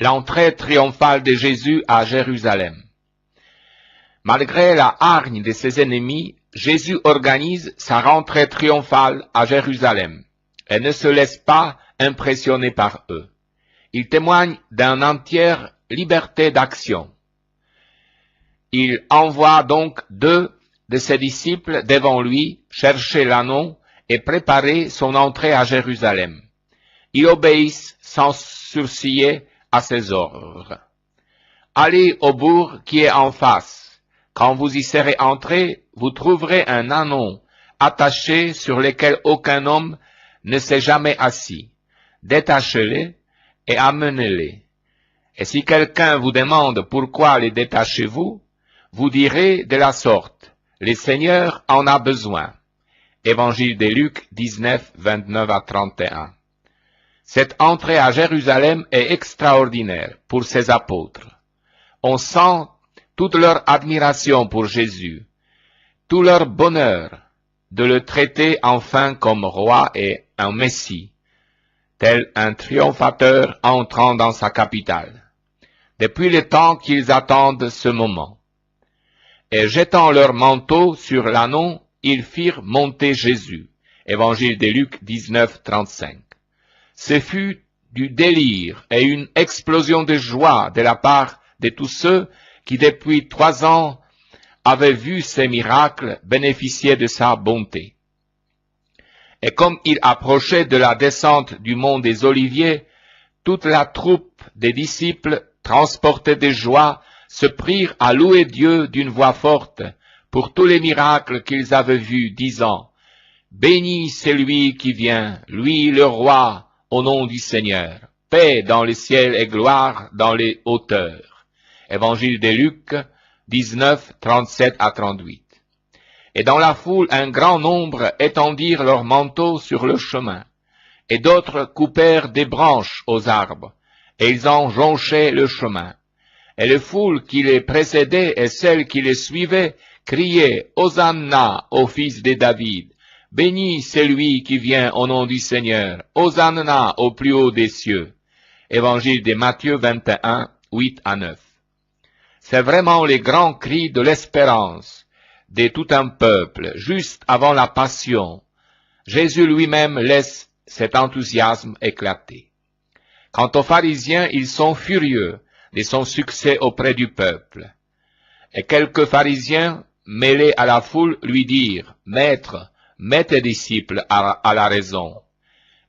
L'entrée triomphale de Jésus à Jérusalem. Malgré la hargne de ses ennemis, Jésus organise sa rentrée triomphale à Jérusalem et ne se laisse pas impressionner par eux. Il témoigne d'une entière liberté d'action. Il envoie donc 2 de ses disciples devant lui chercher l'anneau et préparer son entrée à Jérusalem. Ils obéissent sans sourciller à ses ordres. Allez au bourg qui est en face. Quand vous y serez entrés, vous trouverez un anneau attaché sur lequel aucun homme ne s'est jamais assis. Détachez-les et amenez-les. Et si quelqu'un vous demande pourquoi les détachez-vous, vous direz de la sorte, le Seigneur en a besoin. Évangile de Luc 19, 29 à 31. Cette entrée à Jérusalem est extraordinaire pour ses apôtres. On sent toute leur admiration pour Jésus, tout leur bonheur de le traiter enfin comme roi et un Messie, tel un triomphateur entrant dans sa capitale, depuis le temps qu'ils attendent ce moment. Et jetant leur manteau sur l'anneau, ils firent monter Jésus. Évangile de Luc 19, 35. Ce fut du délire et une explosion de joie de la part de tous ceux qui depuis 3 ans avaient vu ces miracles bénéficier de sa bonté. Et comme il approchait de la descente du mont des Oliviers, toute la troupe des disciples, transportés de joie, se prirent à louer Dieu d'une voix forte pour tous les miracles qu'ils avaient vus, disant « Béni celui qui vient, lui le roi, au nom du Seigneur, paix dans le ciel et gloire dans les hauteurs. » Évangile de Luc 19, 37 à 38. Et dans la foule, un grand nombre étendirent leurs manteaux sur le chemin, et d'autres coupèrent des branches aux arbres, et ils en jonchaient le chemin. Et les foules qui les précédaient et celles qui les suivaient criaient « Hosanna au fils de David ! Béni celui qui vient au nom du Seigneur! Hosanna au plus haut des cieux !» Évangile de Matthieu 21, 8 à 9. C'est vraiment les grands cris de l'espérance de tout un peuple, juste avant la passion. Jésus lui-même laisse cet enthousiasme éclater. Quant aux pharisiens, ils sont furieux de son succès auprès du peuple. Et quelques pharisiens, mêlés à la foule, lui dirent, « Maître, mets tes disciples à la raison. »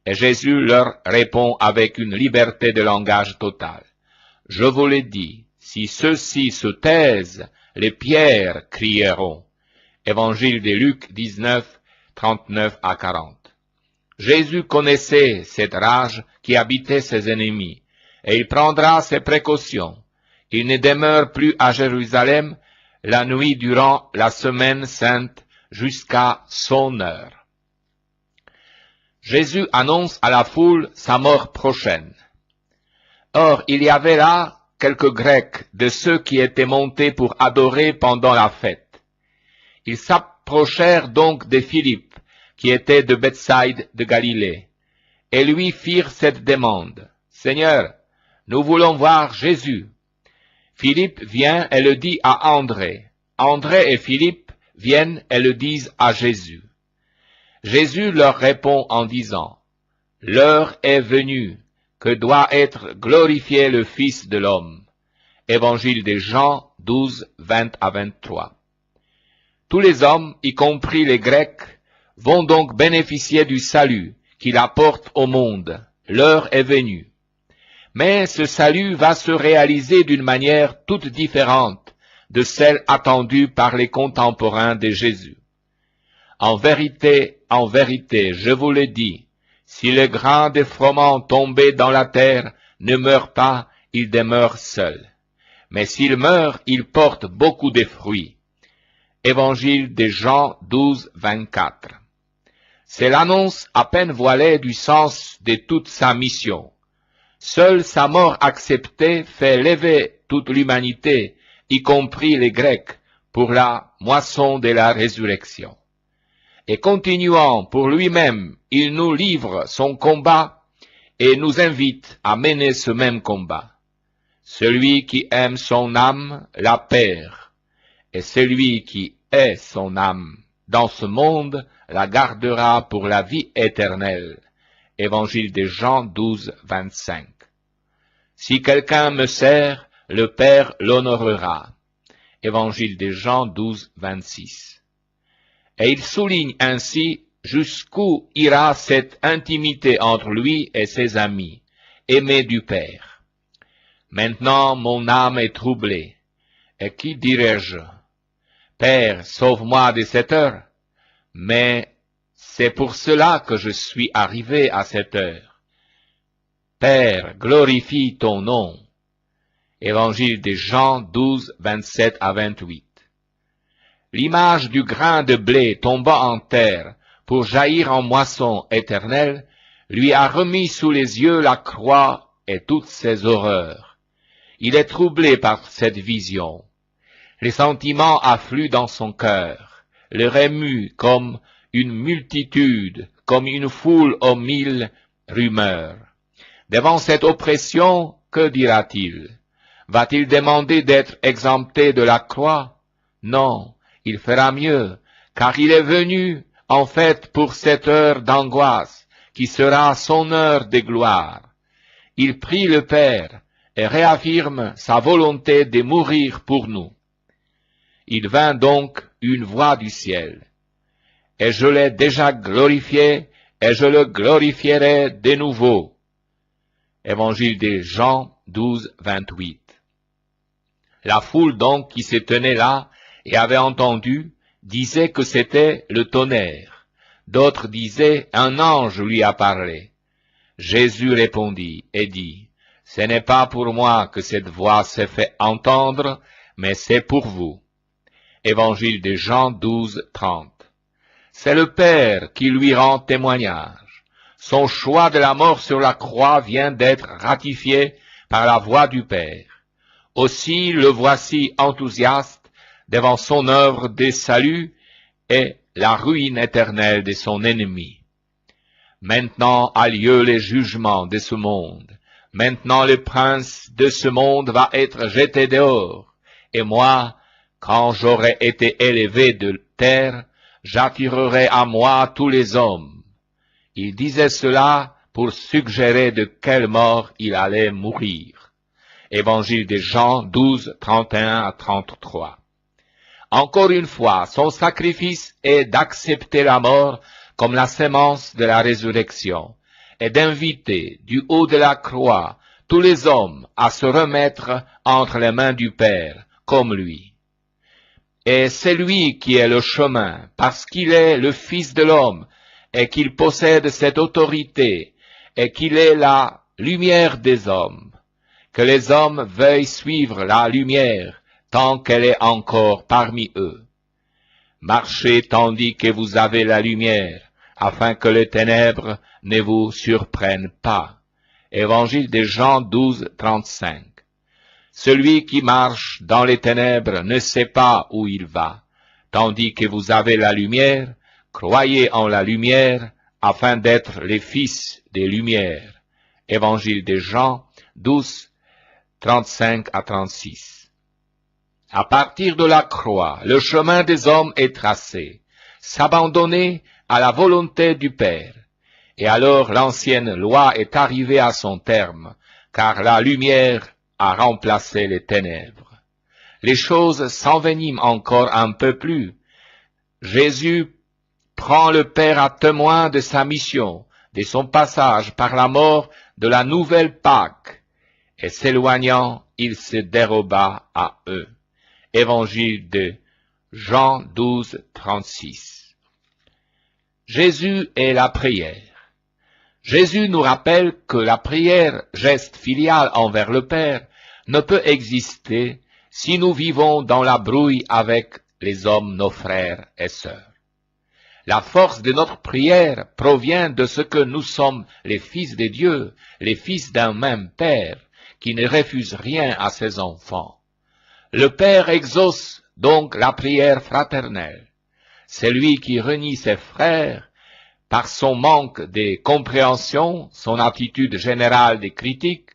Et Jésus leur répond avec une liberté de langage totale. « Je vous l'ai dit, si ceux-ci se taisent, les pierres crieront. » Évangile de Luc 19, 39 à 40. Jésus connaissait cette rage qui habitait ses ennemis, et il prendra ses précautions. Il ne demeure plus à Jérusalem la nuit durant la semaine sainte jusqu'à son heure. Jésus annonce à la foule sa mort prochaine. Or, il y avait là quelques Grecs de ceux qui étaient montés pour adorer pendant la fête. Ils s'approchèrent donc de Philippe, qui était de Bethsaïde de Galilée, et lui firent cette demande. « Seigneur, nous voulons voir Jésus. » Philippe vient et le dit à André. André et Philippe viennent et le disent à Jésus. Jésus leur répond en disant, « L'heure est venue que doit être glorifié le Fils de l'homme. » Évangile de Jean 12, 20 à 23. Tous les hommes, y compris les Grecs, vont donc bénéficier du salut qu'il apporte au monde. L'heure est venue. Mais ce salut va se réaliser d'une manière toute différente de celle attendue par les contemporains de Jésus. En vérité, je vous le dis, si le grain de froment tombé dans la terre ne meurt pas, il demeure seul. Mais s'il meurt, il porte beaucoup de fruits. Évangile de Jean 12, 24. C'est l'annonce à peine voilée du sens de toute sa mission. Seule sa mort acceptée fait lever toute l'humanité, y compris les Grecs, pour la moisson de la résurrection. Et continuant pour lui-même, il nous livre son combat et nous invite à mener ce même combat. Celui qui aime son âme la perd, et celui qui hait son âme dans ce monde la gardera pour la vie éternelle. Évangile de Jean 12, 25. Si quelqu'un me sert, le Père l'honorera. Évangile de Jean 12, 26. Et il souligne ainsi jusqu'où ira cette intimité entre lui et ses amis, aimés du Père. Maintenant mon âme est troublée. Et qui dirai-je? Père, sauve-moi de cette heure. Mais c'est pour cela que je suis arrivé à cette heure. Père, glorifie ton nom. Évangile de Jean 12, 27 à 28. L'image du grain de blé tombant en terre pour jaillir en moisson éternelle lui a remis sous les yeux la croix et toutes ses horreurs. Il est troublé par cette vision. Les sentiments affluent dans son cœur, le rémuent comme une multitude, comme une foule aux mille rumeurs. Devant cette oppression, que dira-t-il? Va-t-il demander d'être exempté de la croix? Non, il fera mieux, car il est venu, en fait, pour cette heure d'angoisse, qui sera son heure de gloire. Il prie le Père et réaffirme sa volonté de mourir pour nous. Il vint donc une voix du ciel. Et je l'ai déjà glorifié, et je le glorifierai de nouveau. Évangile de Jean 12, 28. La foule donc qui se tenait là et avait entendu, disait que c'était le tonnerre. D'autres disaient, un ange lui a parlé. Jésus répondit et dit, ce n'est pas pour moi que cette voix s'est fait entendre, mais c'est pour vous. Évangile de Jean 12, 30. C'est le Père qui lui rend témoignage. Son choix de la mort sur la croix vient d'être ratifié par la voix du Père. Aussi le voici enthousiaste devant son œuvre de salut et la ruine éternelle de son ennemi. Maintenant a lieu le jugement de ce monde. Maintenant le prince de ce monde va être jeté dehors. Et moi, quand j'aurai été élevé de terre, j'attirerai à moi tous les hommes. Il disait cela pour suggérer de quelle mort il allait mourir. Évangile de Jean 12, 31 à 33. Encore une fois, son sacrifice est d'accepter la mort comme la sémence de la résurrection et d'inviter du haut de la croix tous les hommes à se remettre entre les mains du Père, comme lui. Et c'est lui qui est le chemin, parce qu'il est le Fils de l'homme, et qu'il possède cette autorité, et qu'il est la lumière des hommes. Que les hommes veuillent suivre la lumière, tant qu'elle est encore parmi eux. Marchez tandis que vous avez la lumière, afin que les ténèbres ne vous surprennent pas. Évangile de Jean 12, 35. Celui qui marche dans les ténèbres ne sait pas où il va, tandis que vous avez la lumière, croyez en la lumière, afin d'être les fils des lumières. Évangile de Jean 12, 35 à 36. À partir de la croix, le chemin des hommes est tracé, s'abandonner à la volonté du Père. Et alors l'ancienne loi est arrivée à son terme, car la lumière a remplacé les ténèbres. Les choses s'enveniment encore un peu plus. Jésus prend le Père à témoin de sa mission, de son passage par la mort de la nouvelle Pâque, et s'éloignant, il se déroba à eux. Évangile de Jean 12, 36. Jésus et la prière. Jésus nous rappelle que la prière, geste filial envers le Père, ne peut exister si nous vivons dans la brouille avec les hommes, nos frères et sœurs. La force de notre prière provient de ce que nous sommes les fils de Dieu, les fils d'un même Père, qui ne refuse rien à ses enfants. Le Père exauce donc la prière fraternelle. C'est lui qui renie ses frères par son manque de compréhension, son attitude générale de critique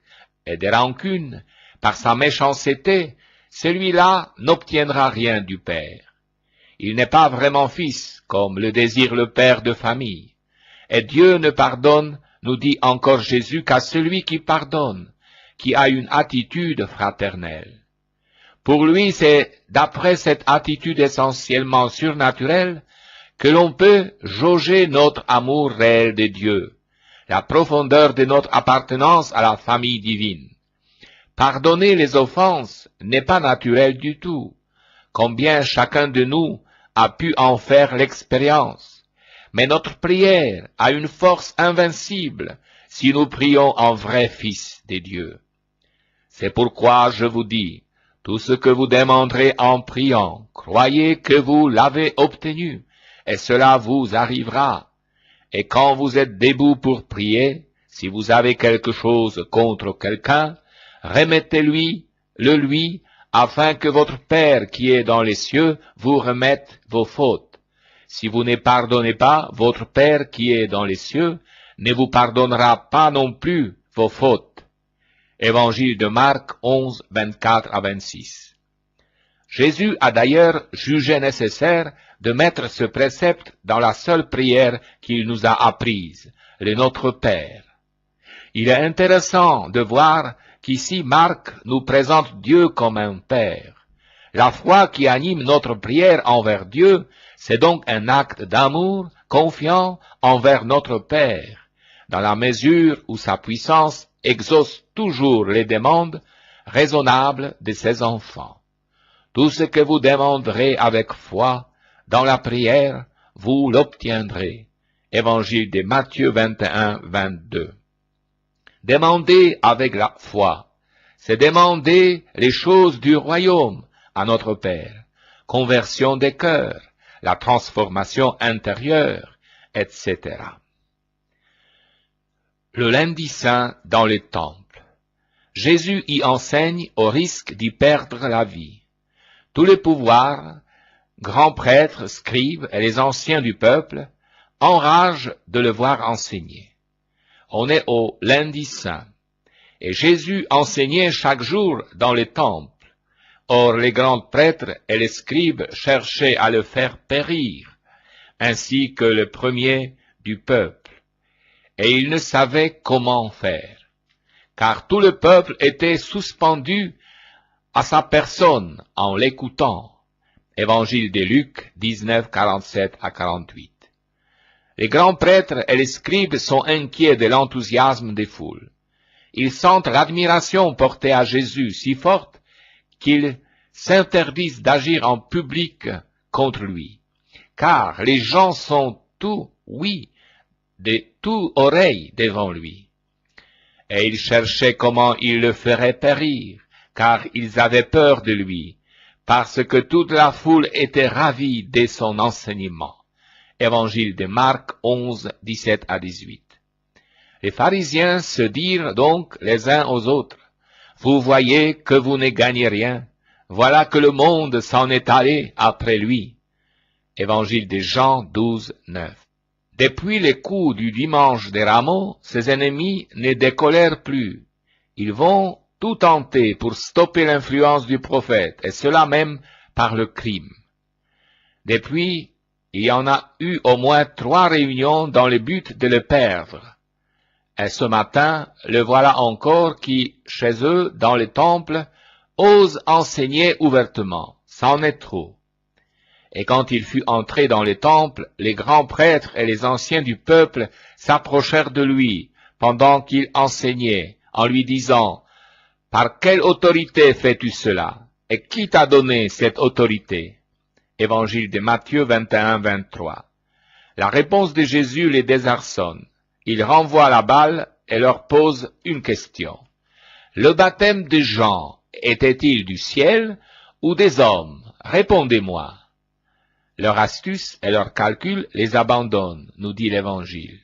et de rancune, par sa méchanceté, celui-là n'obtiendra rien du Père. Il n'est pas vraiment fils, comme le désire le père de famille. Et Dieu ne pardonne, nous dit encore Jésus, qu'à celui qui pardonne, qui a une attitude fraternelle. Pour lui, c'est d'après cette attitude essentiellement surnaturelle que l'on peut jauger notre amour réel de Dieu, la profondeur de notre appartenance à la famille divine. Pardonner les offenses n'est pas naturel du tout, combien chacun de nous a pu en faire l'expérience. Mais notre prière a une force invincible si nous prions en vrai Fils de Dieu. C'est pourquoi je vous dis, tout ce que vous demanderez en priant, croyez que vous l'avez obtenu, et cela vous arrivera. Et quand vous êtes debout pour prier, si vous avez quelque chose contre quelqu'un, remettez-lui, afin que votre Père qui est dans les cieux vous remette vos fautes. Si vous ne pardonnez pas, votre Père qui est dans les cieux ne vous pardonnera pas non plus vos fautes. Évangile de Marc 11, 24 à 26. Jésus a d'ailleurs jugé nécessaire de mettre ce précepte dans la seule prière qu'il nous a apprise, le Notre Père. Il est intéressant de voir qu'ici Marc nous présente Dieu comme un Père. La foi qui anime notre prière envers Dieu, c'est donc un acte d'amour confiant envers notre Père, dans la mesure où sa puissance exauce toujours les demandes raisonnables de ses enfants. Tout ce que vous demanderez avec foi dans la prière, vous l'obtiendrez. Évangile de Matthieu 21, 22. Demander avec la foi, c'est demander les choses du royaume à notre Père, conversion des cœurs, la transformation intérieure, etc. Le lundi saint dans les temples. Jésus y enseigne au risque d'y perdre la vie. Tous les pouvoirs, grands prêtres, scribes et les anciens du peuple, enragent de le voir enseigner. On est au lundi saint, et Jésus enseignait chaque jour dans les temples. Or les grands prêtres et les scribes cherchaient à le faire périr, ainsi que le premier du peuple, et ils ne savaient comment faire, car tout le peuple était suspendu à sa personne en l'écoutant. Évangile de Luc 19, 47 à 48. Les grands prêtres et les scribes sont inquiets de l'enthousiasme des foules. Ils sentent l'admiration portée à Jésus si forte qu'ils s'interdisent d'agir en public contre lui, car les gens sont tout oreilles devant lui. Et ils cherchaient comment ils le feraient périr, car ils avaient peur de lui, parce que toute la foule était ravie de son enseignement. Évangile de Marc 11, 17 à 18. Les pharisiens se dirent donc les uns aux autres, « Vous voyez que vous ne gagnez rien, voilà que le monde s'en est allé après lui. » Évangile de Jean 12, 9. Depuis les coups du dimanche des Rameaux, ses ennemis ne décolèrent plus. Ils vont tout tenter pour stopper l'influence du prophète, et cela même par le crime. Depuis, il y en a eu au moins 3 réunions dans le but de le perdre. Et ce matin, le voilà encore qui, chez eux, dans les temples, ose enseigner ouvertement. C'en est trop. Et quand il fut entré dans les temples, les grands prêtres et les anciens du peuple s'approchèrent de lui, pendant qu'il enseignait, en lui disant, « Par quelle autorité fais-tu cela? Et qui t'a donné cette autorité? » Évangile de Matthieu 21, 23. La réponse de Jésus les désarçonne. Il renvoie la balle et leur pose une question. Le baptême de Jean était-il du ciel ou des hommes? Répondez-moi. Leur astuce et leur calcul les abandonnent, nous dit l'Évangile.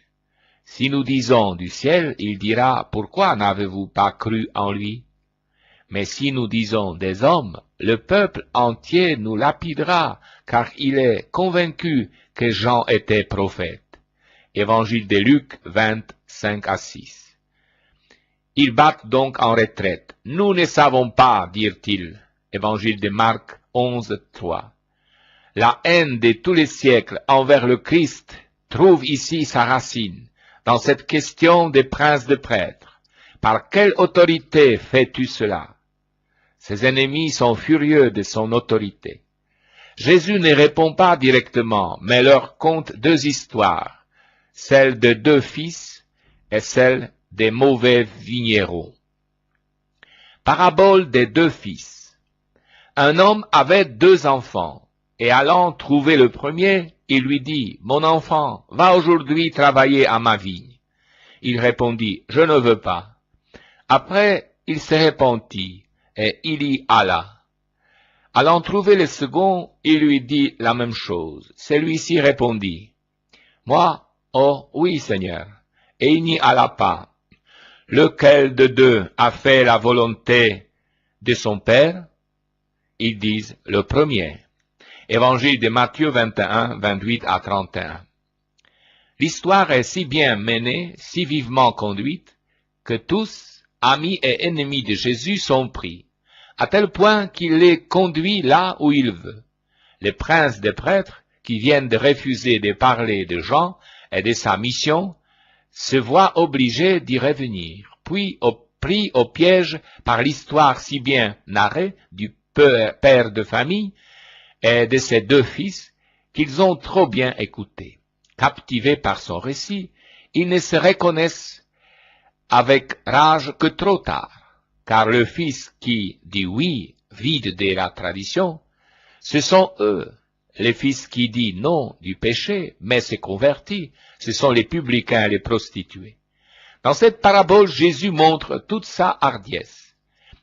Si nous disons du ciel, il dira, pourquoi n'avez-vous pas cru en lui? Mais si nous disons des hommes, le peuple entier nous lapidera, car il est convaincu que Jean était prophète. Évangile de Luc 20, 5 à 6. Ils battent donc en retraite. Nous ne savons pas, dirent-ils. Évangile de Marc 11, 3. La haine de tous les siècles envers le Christ trouve ici sa racine, dans cette question des princes de prêtres. Par quelle autorité fais-tu cela? Ses ennemis sont furieux de son autorité. Jésus ne répond pas directement, mais leur conte deux histoires, celle de deux fils et celle des mauvais vignerons. Parabole des deux fils. Un homme avait deux enfants, et allant trouver le premier, il lui dit, « Mon enfant, va aujourd'hui travailler à ma vigne. » Il répondit, « Je ne veux pas. » Après, il se repentit, et il y alla. Allant trouver le second, il lui dit la même chose. Celui-ci répondit, « Moi, oh oui, Seigneur. » Et il n'y alla pas. Lequel de deux a fait la volonté de son Père? Ils disent, le premier. Évangile de Matthieu 21, 28 à 31. L'histoire est si bien menée, si vivement conduite, que tous, amis et ennemis de Jésus, sont pris, à tel point qu'il les conduit là où il veut. Les princes des prêtres, qui viennent de refuser de parler de Jean et de sa mission, se voient obligés d'y revenir, puis pris au piège par l'histoire si bien narrée du père de famille et de ses deux fils, qu'ils ont trop bien écouté. Captivés par son récit, ils ne se reconnaissent avec rage que trop tard, car le fils qui dit oui, vide de la tradition, ce sont eux. Les fils qui disent non du péché, mais se convertit, ce sont les publicains et les prostituées. Dans cette parabole, Jésus montre toute sa hardiesse.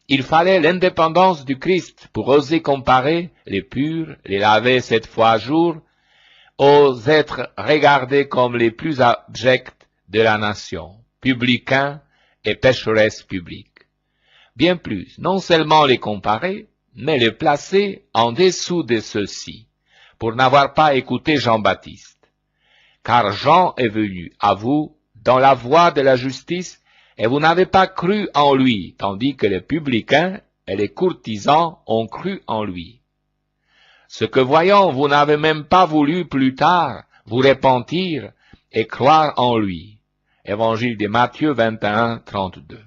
Il fallait l'indépendance du Christ pour oser comparer les purs, les lavés 7 fois à jour, aux êtres regardés comme les plus abjects de la nation, publicains et pécheresses publiques. Bien plus, non seulement les comparer, mais les placer en dessous de ceux-ci, pour n'avoir pas écouté Jean-Baptiste. Car Jean est venu à vous dans la voie de la justice, et vous n'avez pas cru en lui, tandis que les publicains et les courtisans ont cru en lui. Ce que voyant, vous n'avez même pas voulu plus tard vous repentir et croire en lui. Évangile de Matthieu 21, 32.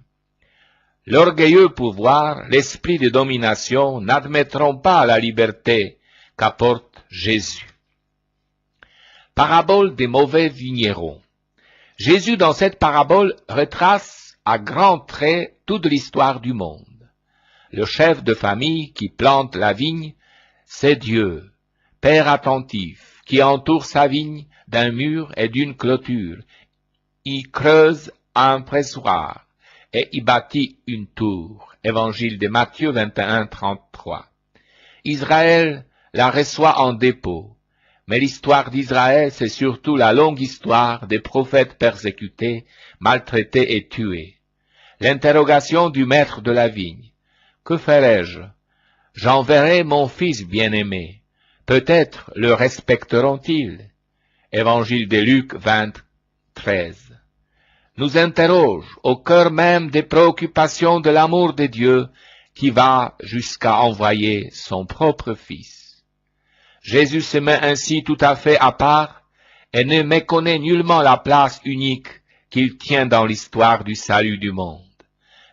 L'orgueilleux pouvoir, l'esprit de domination n'admettront pas la liberté qu'apporte Jésus. Parabole des mauvais vignerons. Jésus, dans cette parabole, retrace à grands traits toute l'histoire du monde. Le chef de famille qui plante la vigne, c'est Dieu, Père attentif, qui entoure sa vigne d'un mur et d'une clôture. Il creuse un pressoir et y bâtit une tour. Évangile de Matthieu 21, 33. Israël la reçoit en dépôt. Mais l'histoire d'Israël, c'est surtout la longue histoire des prophètes persécutés, maltraités et tués. L'interrogation du maître de la vigne. Que ferai-je? J'enverrai mon fils bien-aimé. Peut-être le respecteront-ils? Évangile de Luc 20, 13. Nous interroge au cœur même des préoccupations de l'amour de Dieu qui va jusqu'à envoyer son propre fils. Jésus se met ainsi tout à fait à part et ne méconnaît nullement la place unique qu'il tient dans l'histoire du salut du monde.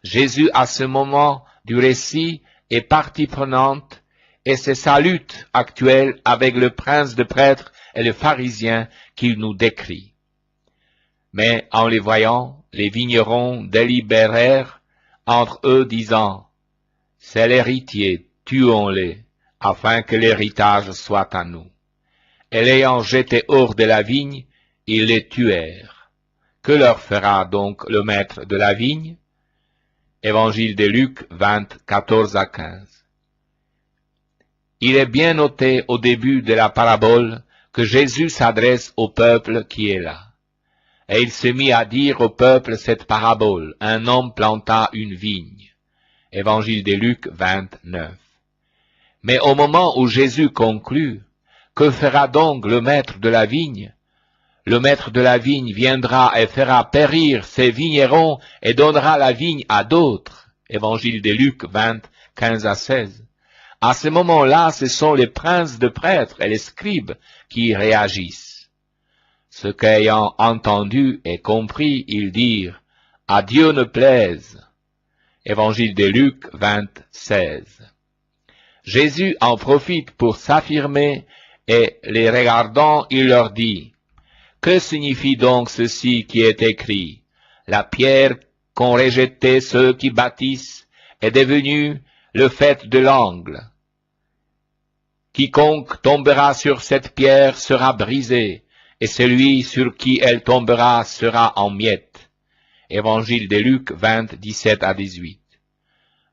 Jésus, à ce moment du récit, est partie prenante et c'est sa lutte actuelle avec le prince de prêtres et le pharisien qu'il nous décrit. Mais en les voyant, les vignerons délibérèrent entre eux disant, « C'est l'héritier, tuons-les, afin que l'héritage soit à nous. » Et l'ayant jeté hors de la vigne, ils les tuèrent. Que leur fera donc le maître de la vigne? Évangile de Luc 20, 14 à 15. Il est bien noté au début de la parabole que Jésus s'adresse au peuple qui est là. Et il se mit à dire au peuple cette parabole. Un homme planta une vigne. Évangile de Luc 29. Mais au moment où Jésus conclut, que fera donc le maître de la vigne? le maître de la vigne viendra et fera périr ses vignerons et donnera la vigne à d'autres. Évangile de Luc 20, 15 à 16. À ce moment-là, ce sont les princes de prêtres et les scribes qui réagissent. Ce qu'ayant entendu et compris, ils dirent, « À Dieu ne plaise ». Évangile de Luc 20, 16. Jésus en profite pour s'affirmer et les regardant, il leur dit, « Que signifie donc ceci qui est écrit? La pierre qu'ont rejetée ceux qui bâtissent est devenue le fait de l'angle. Quiconque tombera sur cette pierre sera brisé, et celui sur qui elle tombera sera en miettes. » Évangile de Luc 20, 17 à 18.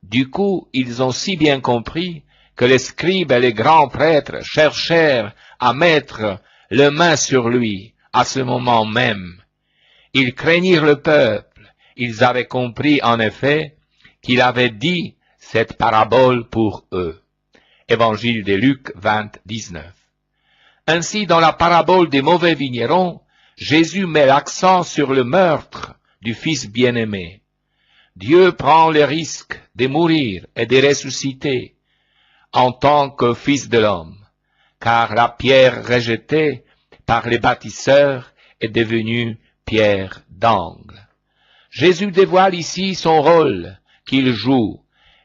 Du coup, ils ont si bien compris que les scribes et les grands prêtres cherchèrent à mettre le main sur lui à ce moment même. Ils craignirent le peuple. Ils avaient compris en effet qu'il avait dit cette parabole pour eux. Évangile de Luc 20, 19. Ainsi, dans la parabole des mauvais vignerons, Jésus met l'accent sur le meurtre du Fils bien-aimé. Dieu prend le risque de mourir et de ressusciter en tant que Fils de l'homme, car la pierre rejetée par les bâtisseurs est devenue pierre d'angle. Jésus dévoile ici son rôle qu'il joue,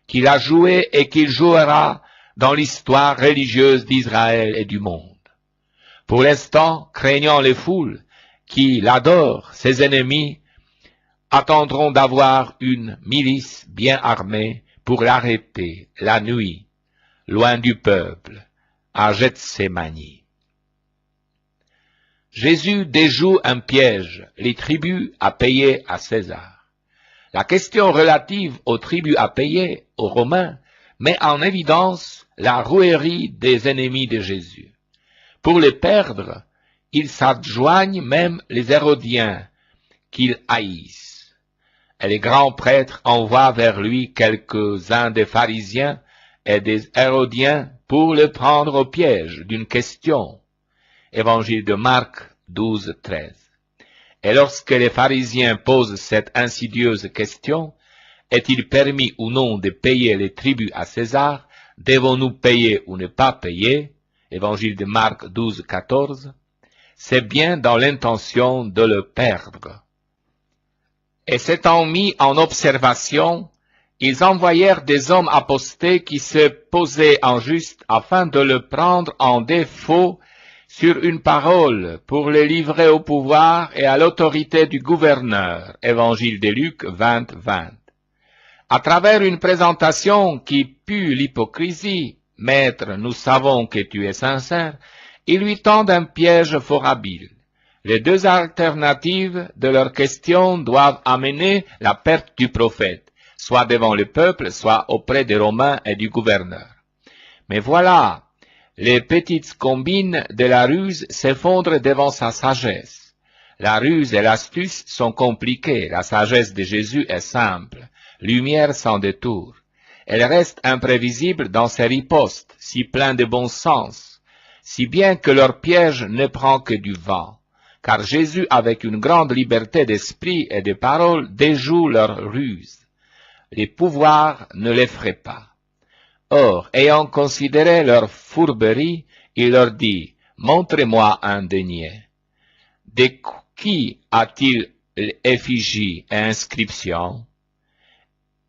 qu'il a joué et qu'il jouera dans l'histoire religieuse d'Israël et du monde. Pour l'instant, craignant les foules qui l'adorent, ses ennemis attendront d'avoir une milice bien armée pour l'arrêter la nuit, loin du peuple, à Gethsémani. Jésus déjoue un piège, les tribus à payer à César. La question relative aux tribus à payer aux Romains met en évidence la rouerie des ennemis de Jésus. Pour les perdre, ils s'adjoignent même les Hérodiens qu'ils haïssent. Et les grands prêtres envoient vers lui quelques-uns des pharisiens et des Hérodiens pour le prendre au piège d'une question. Évangile de Marc 12, 13. Et lorsque les pharisiens posent cette insidieuse question, est-il permis ou non de payer les tribus à César? Devons-nous payer ou ne pas payer? Évangile de Marc 12, 14. C'est bien dans l'intention de le perdre. Et s'étant mis en observation, ils envoyèrent des hommes apostés qui se posaient en juste afin de le prendre en défaut sur une parole pour le livrer au pouvoir et à l'autorité du gouverneur. Évangile de Luc 20, 20. À travers une présentation qui pue l'hypocrisie, « Maître, nous savons que tu es sincère », ils lui tendent un piège fort habile. Les deux alternatives de leur question doivent amener la perte du prophète, soit devant le peuple, soit auprès des Romains et du gouverneur. Mais voilà, les petites combines de la ruse s'effondrent devant sa sagesse. La ruse et l'astuce sont compliquées, la sagesse de Jésus est simple, lumière sans détour. Elle reste imprévisible dans ses ripostes, si plein de bon sens, si bien que leur piège ne prend que du vent. Car Jésus, avec une grande liberté d'esprit et de parole, déjoue leur ruse. Les pouvoirs ne l'effraient pas. Or, ayant considéré leur fourberie, il leur dit, « Montrez-moi un denier. De qui a-t-il effigie et inscription ?»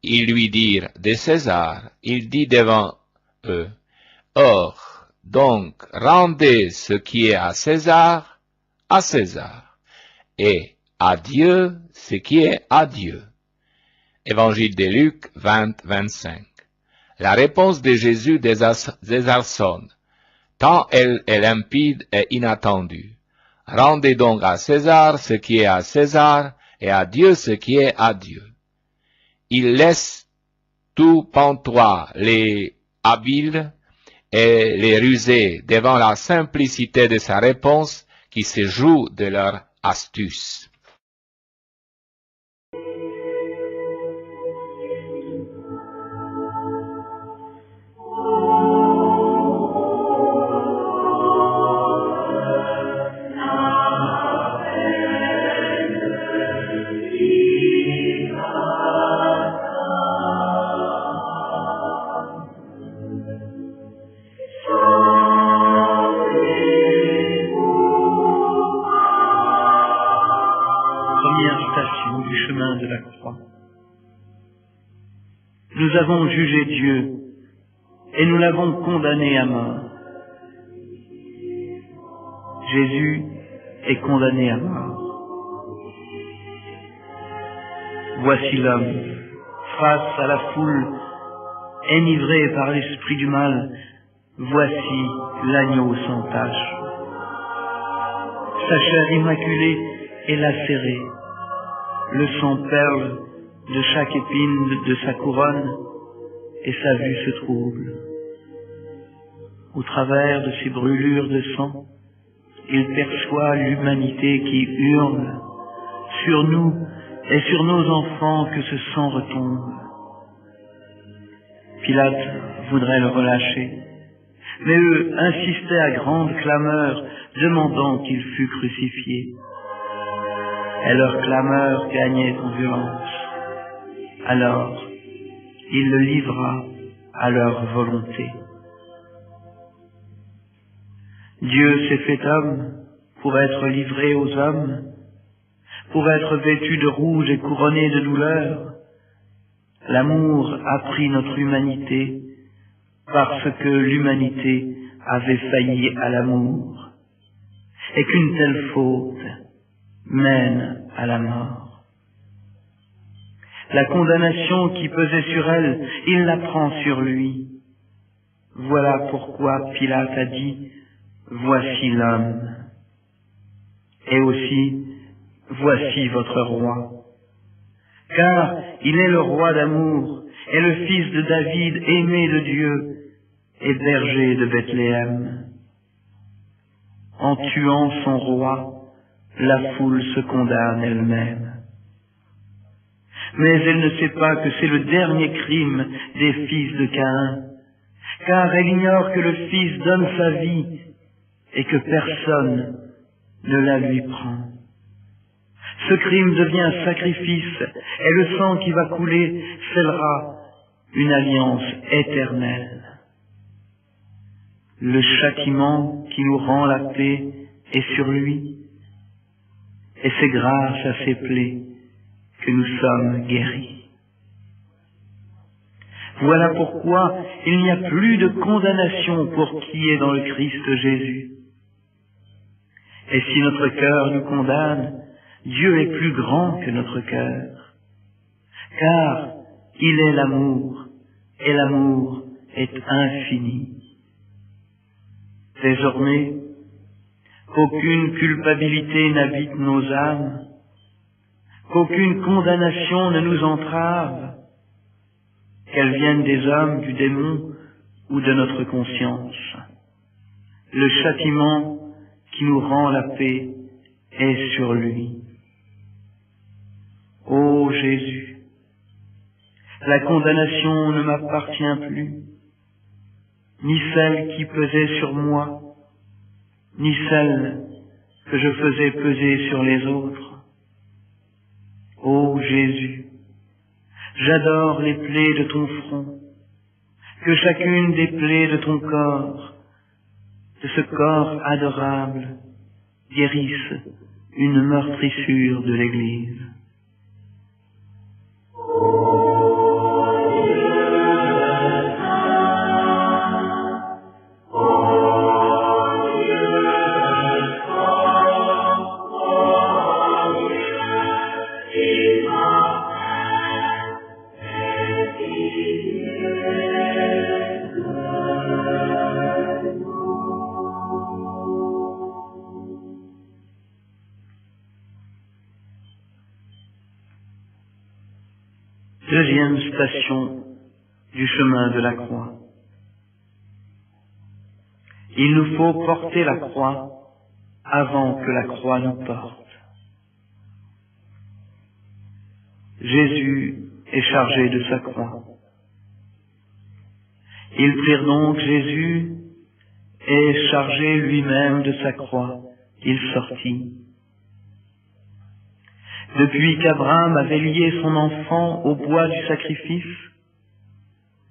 Ils lui dirent, « De César. » Il dit devant eux, « Or, donc, rendez ce qui est à César, et à Dieu ce qui est à Dieu. » Évangile de Luc 20, 25. La réponse de Jésus désarçonne, tant elle est limpide et inattendue. Rendez donc à César ce qui est à César, et à Dieu ce qui est à Dieu. Il laisse tout pantois les habiles et les rusés devant la simplicité de sa réponse qui se joue de leur astuce. nous avons jugé Dieu et nous l'avons condamné à mort. Jésus est condamné à mort. Voici l'homme, face à la foule, enivré par l'esprit du mal, voici l'agneau sans tache. Sa chair immaculée est lacérée, le sang perle de chaque épine de sa couronne, et sa vue se trouble. Au travers de ces brûlures de sang, il perçoit l'humanité qui hurle sur nous et sur nos enfants que ce sang retombe. Pilate voudrait le relâcher, mais eux insistaient à grande clameur, demandant qu'il fût crucifié. Et leur clameur gagnait en violence. Alors, il le livra à leur volonté. Dieu s'est fait homme pour être livré aux hommes, pour être vêtu de rouge et couronné de douleur. L'amour a pris notre humanité parce que l'humanité avait failli à l'amour et qu'une telle faute mène à la mort. La condamnation qui pesait sur elle, il la prend sur lui. Voilà pourquoi Pilate a dit « Voici l'homme » et aussi « Voici votre roi ». Car il est le roi d'amour et le fils de David, aimé de Dieu et berger de Bethléem. En tuant son roi, la foule se condamne elle-même. Mais elle ne sait pas que c'est le dernier crime des fils de Caïn, car elle ignore que le Fils donne sa vie et que personne ne la lui prend. Ce crime devient sacrifice et le sang qui va couler scellera une alliance éternelle. Le châtiment qui nous rend la paix est sur lui, et c'est grâce à ses plaies que nous sommes guéris. Voilà pourquoi il n'y a plus de condamnation pour qui est dans le Christ Jésus. Et si notre cœur nous condamne, Dieu est plus grand que notre cœur, car il est l'amour, et l'amour est infini. Désormais, qu'aucune culpabilité n'habite nos âmes, qu'aucune condamnation ne nous entrave, qu'elle vienne des hommes, du démon ou de notre conscience. Le châtiment qui nous rend la paix est sur lui. Ô Jésus, la condamnation ne m'appartient plus, ni celle qui pesait sur moi, ni celle que je faisais peser sur les autres. Ô Jésus, j'adore les plaies de ton front, que chacune des plaies de ton corps, de ce corps adorable, guérisse une meurtrissure de l'Église. Deuxième station du chemin de la croix. Il nous faut porter la croix avant que la croix nous porte. Jésus est chargé de sa croix. Ils prirent donc Jésus et, chargé lui-même de sa croix, il sortit. Depuis qu'Abraham avait lié son enfant au bois du sacrifice,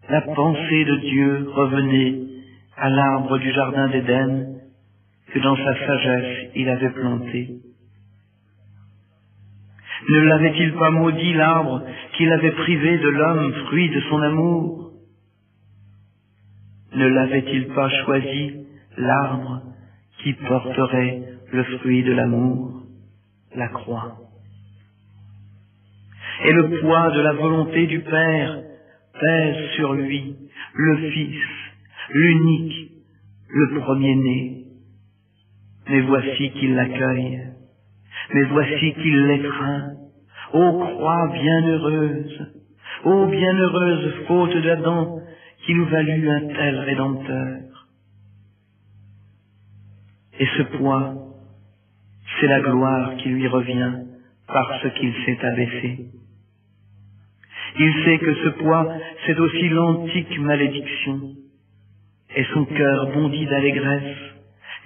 la pensée de Dieu revenait à l'arbre du jardin d'Éden que dans sa sagesse il avait planté. Ne l'avait-il pas maudit l'arbre qu'il avait privé de l'homme, fruit de son amour? Ne l'avait-il pas choisi, l'arbre qui porterait le fruit de l'amour, la croix? Et le poids de la volonté du Père pèse sur lui, le Fils, l'unique, le premier-né. Mais voici qu'il l'accueille, mais voici qu'il l'étreint. Ô croix bienheureuse, ô bienheureuse faute d'Adam, qui nous valut un tel Rédempteur. Et ce poids, c'est la gloire qui lui revient parce qu'il s'est abaissé. Il sait que ce poids, c'est aussi l'antique malédiction, et son cœur bondit d'allégresse,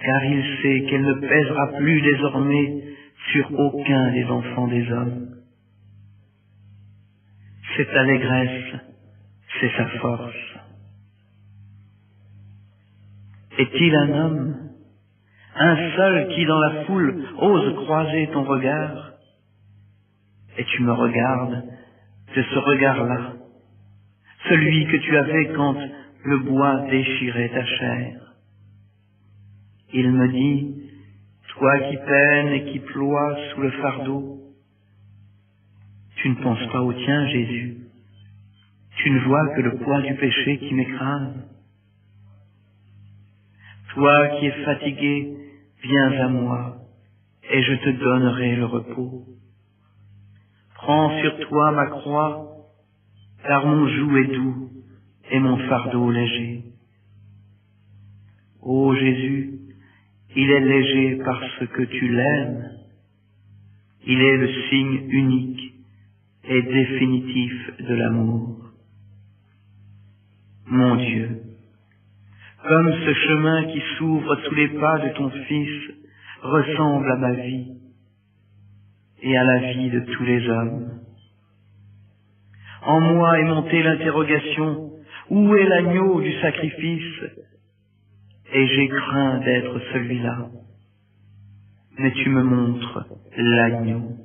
car il sait qu'elle ne pèsera plus désormais sur aucun des enfants des hommes. Cette allégresse, c'est sa force. Est-il un homme, un seul qui dans la foule ose croiser ton regard? Et tu me regardes de ce regard-là, celui que tu avais quand le bois déchirait ta chair. Il me dit, toi qui peines et qui ploies sous le fardeau, tu ne penses pas au tien, Jésus. Tu ne vois que le poids du péché qui m'écrase. Toi qui es fatigué, viens à moi, et je te donnerai le repos. Prends sur toi ma croix, car mon joug est doux et mon fardeau léger. Ô Jésus, il est léger parce que tu l'aimes. Il est le signe unique et définitif de l'amour. Mon Dieu, comme ce chemin qui s'ouvre sous les pas de ton Fils ressemble à ma vie et à la vie de tous les hommes. En moi est montée l'interrogation, où est l'agneau du sacrifice? Et j'ai craint d'être celui-là. Mais tu me montres l'agneau,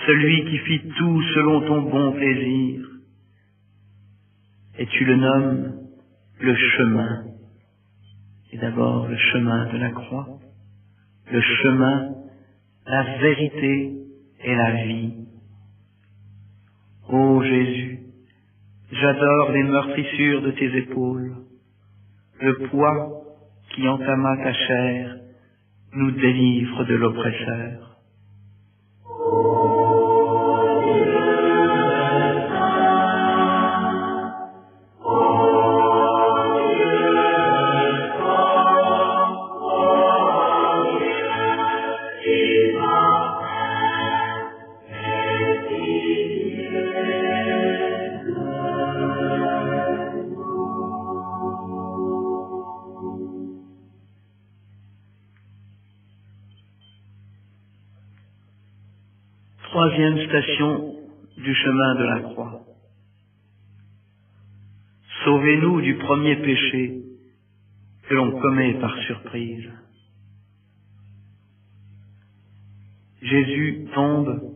celui qui fit tout selon ton bon plaisir. Et tu le nommes le chemin. Et d'abord le chemin de la croix, le chemin, la vérité et la vie. Ô Jésus, j'adore les meurtrissures de tes épaules, le poids qui entama ta chair nous délivre de l'oppresseur. Troisième station du chemin de la croix. Sauvez-nous du premier péché que l'on commet par surprise. Jésus tombe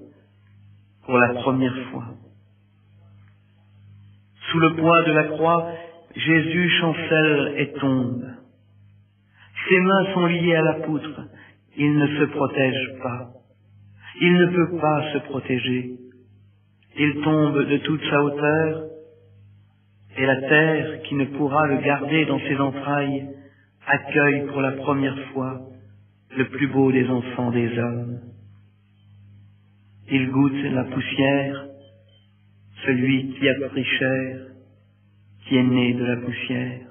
pour la première fois. Sous le poids de la croix, Jésus chancelle et tombe. Ses mains sont liées à la poutre. Il ne se protège pas. Il ne peut pas se protéger. Il tombe de toute sa hauteur, et la terre, qui ne pourra le garder dans ses entrailles, accueille pour la première fois le plus beau des enfants des hommes. Il goûte la poussière, celui qui a pris chair, qui est né de la poussière.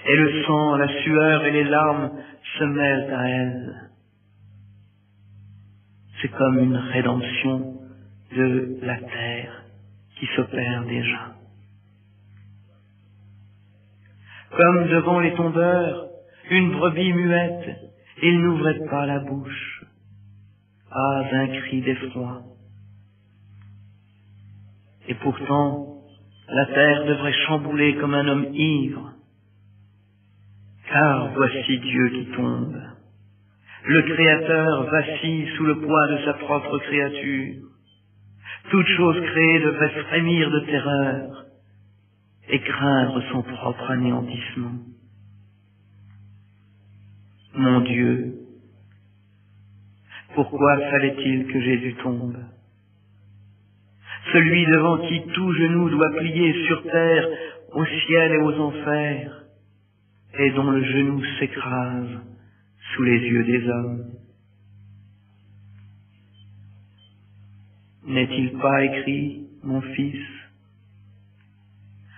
Et le sang, la sueur et les larmes se mêlent à elle. C'est comme une rédemption de la terre qui s'opère déjà. Comme devant les tombeurs, une brebis muette, il n'ouvrait pas la bouche. Pas un cri d'effroi. Et pourtant, la terre devrait chambouler comme un homme ivre. Car voici Dieu qui tombe. Le Créateur vacille sous le poids de sa propre créature. Toute chose créée devrait frémir de terreur et craindre son propre anéantissement. Mon Dieu, pourquoi fallait-il que Jésus tombe? Celui devant qui tout genou doit plier sur terre, au ciel et aux enfers, et dont le genou s'écrase sous les yeux des hommes. N'est-il pas écrit, mon fils?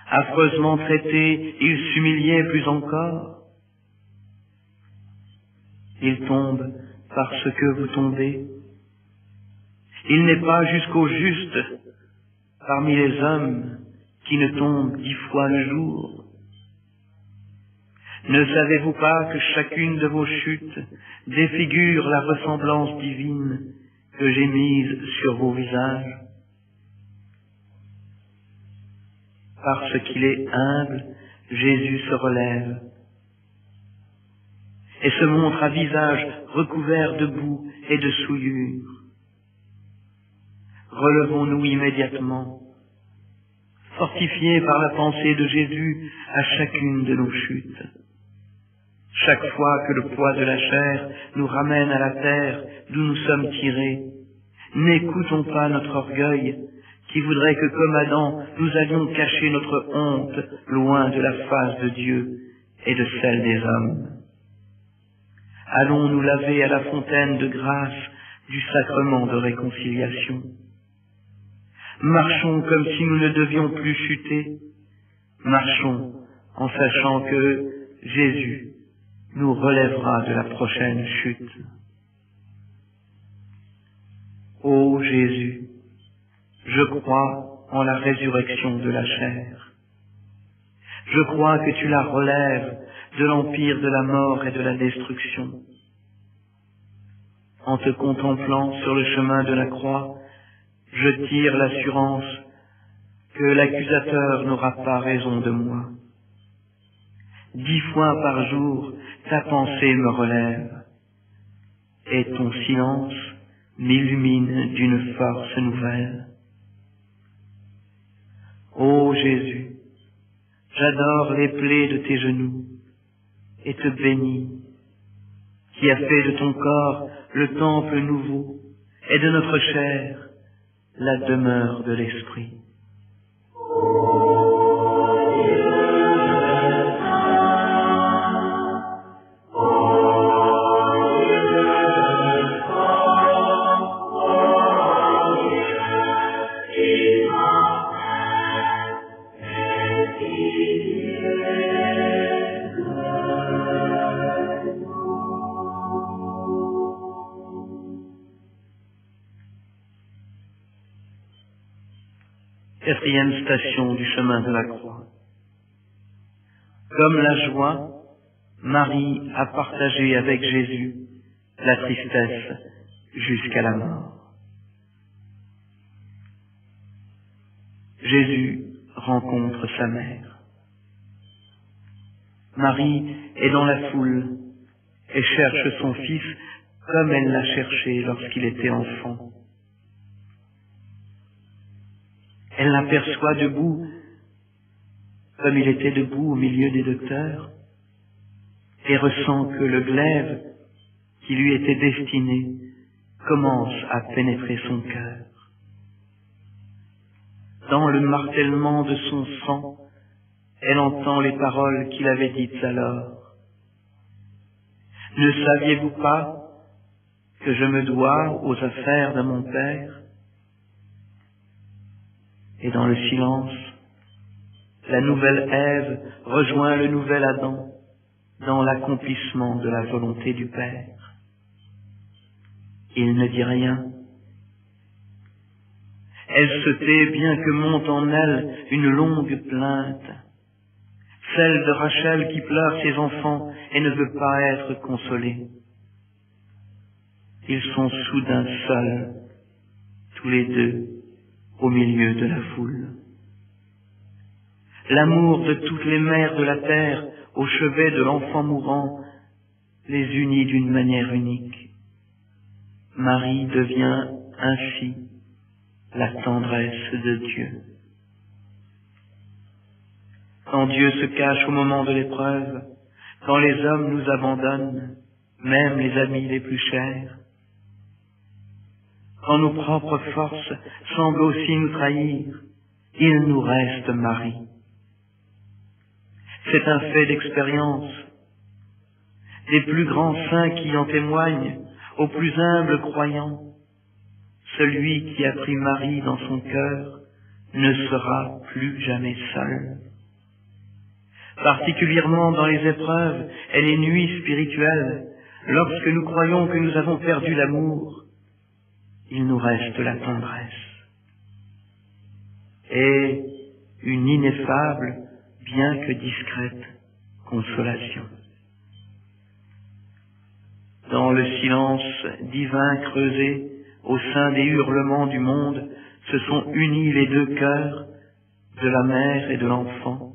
Affreusement traité, il s'humiliait plus encore. Il tombe parce que vous tombez. Il n'est pas jusqu'au juste parmi les hommes qui ne tombent 10 fois le jour. Ne savez-vous pas que chacune de vos chutes défigure la ressemblance divine que j'ai mise sur vos visages? Parce qu'il est humble, Jésus se relève et se montre à visage recouvert de boue et de souillure. Relevons-nous immédiatement, fortifiés par la pensée de Jésus à chacune de nos chutes. Chaque fois que le poids de la chair nous ramène à la terre d'où nous sommes tirés, n'écoutons pas notre orgueil qui voudrait que, comme Adam, nous allions cacher notre honte loin de la face de Dieu et de celle des hommes. Allons nous laver à la fontaine de grâce du sacrement de réconciliation. Marchons comme si nous ne devions plus chuter. Marchons en sachant que Jésus nous relèvera de la prochaine chute. Ô Jésus, je crois en la résurrection de la chair. Je crois que tu la relèves de l'empire de la mort et de la destruction. En te contemplant sur le chemin de la croix, je tire l'assurance que l'accusateur n'aura pas raison de moi. 10 fois par jour, ta pensée me relève, et ton silence m'illumine d'une force nouvelle. Ô Jésus, j'adore les plaies de tes genoux, et te bénis, qui as fait de ton corps le temple nouveau, et de notre chair la demeure de l'Esprit. Quatrième station du chemin de la croix. Comme la joie, Marie a partagé avec Jésus la tristesse jusqu'à la mort. Jésus rencontre sa mère. Marie est dans la foule et cherche son fils comme elle l'a cherché lorsqu'il était enfant. Elle l'aperçoit debout, comme il était debout au milieu des docteurs, et ressent que le glaive qui lui était destiné commence à pénétrer son cœur. Dans le martèlement de son sang, elle entend les paroles qu'il avait dites alors. « Ne saviez-vous pas que je me dois aux affaires de mon Père ?» Et dans le silence, la nouvelle Ève rejoint le nouvel Adam dans l'accomplissement de la volonté du Père. Il ne dit rien. Elle se tait bien que monte en elle une longue plainte, celle de Rachel qui pleure ses enfants et ne veut pas être consolée. Ils sont soudain seuls, tous les deux, au milieu de la foule. L'amour de toutes les mères de la terre au chevet de l'enfant mourant les unit d'une manière unique. Marie devient ainsi la tendresse de Dieu. Quand Dieu se cache au moment de l'épreuve, quand les hommes nous abandonnent, même les amis les plus chers, quand nos propres forces semblent aussi nous trahir, il nous reste Marie. C'est un fait d'expérience. Les plus grands saints qui en témoignent, aux plus humbles croyants, celui qui a pris Marie dans son cœur ne sera plus jamais seul. Particulièrement dans les épreuves et les nuits spirituelles, lorsque nous croyons que nous avons perdu l'amour, il nous reste la tendresse et une ineffable, bien que discrète, consolation. Dans le silence divin creusé au sein des hurlements du monde, se sont unis les deux cœurs de la mère et de l'enfant,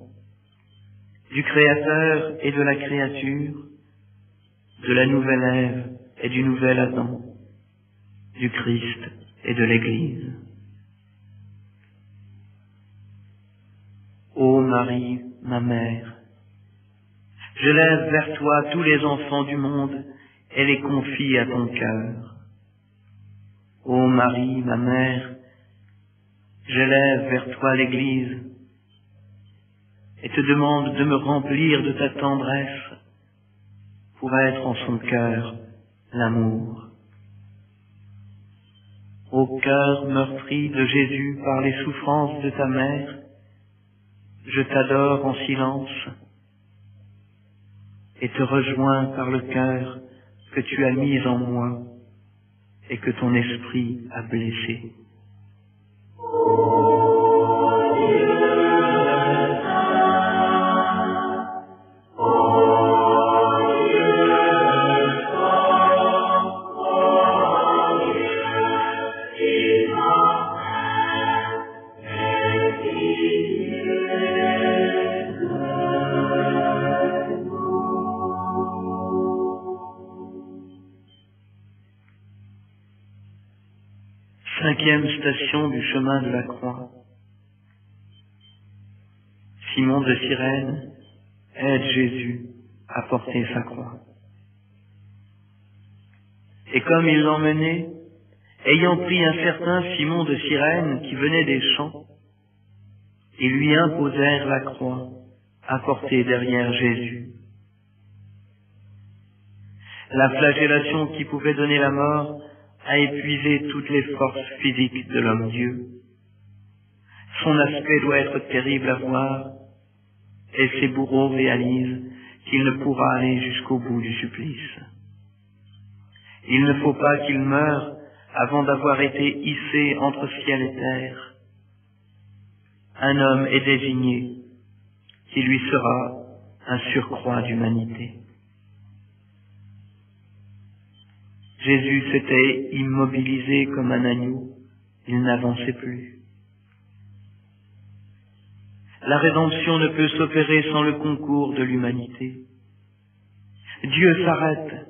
du Créateur et de la créature, de la nouvelle Ève et du nouvel Adam, du Christ et de l'Église. Ô Marie, ma mère, je lève vers toi tous les enfants du monde et les confie à ton cœur. Ô Marie, ma mère, je lève vers toi l'Église et te demande de me remplir de ta tendresse pour être en son cœur l'amour. Ô cœur meurtri de Jésus par les souffrances de ta mère, je t'adore en silence et te rejoins par le cœur que tu as mis en moi et que ton esprit a blessé. Cinquième station du chemin de la croix. Simon de Cyrène aide Jésus à porter sa croix. Et comme il l'emmenait, ayant pris un certain Simon de Cyrène qui venait des champs, ils lui imposèrent la croix à porter derrière Jésus. La flagellation qui pouvait donner la mort a épuisé toutes les forces physiques de l'homme-dieu. Son aspect doit être terrible à voir, et ses bourreaux réalisent qu'il ne pourra aller jusqu'au bout du supplice. Il ne faut pas qu'il meure avant d'avoir été hissé entre ciel et terre. Un homme est désigné qui lui sera un surcroît d'humanité. Jésus s'était immobilisé comme un agneau, il n'avançait plus. La rédemption ne peut s'opérer sans le concours de l'humanité. Dieu s'arrête,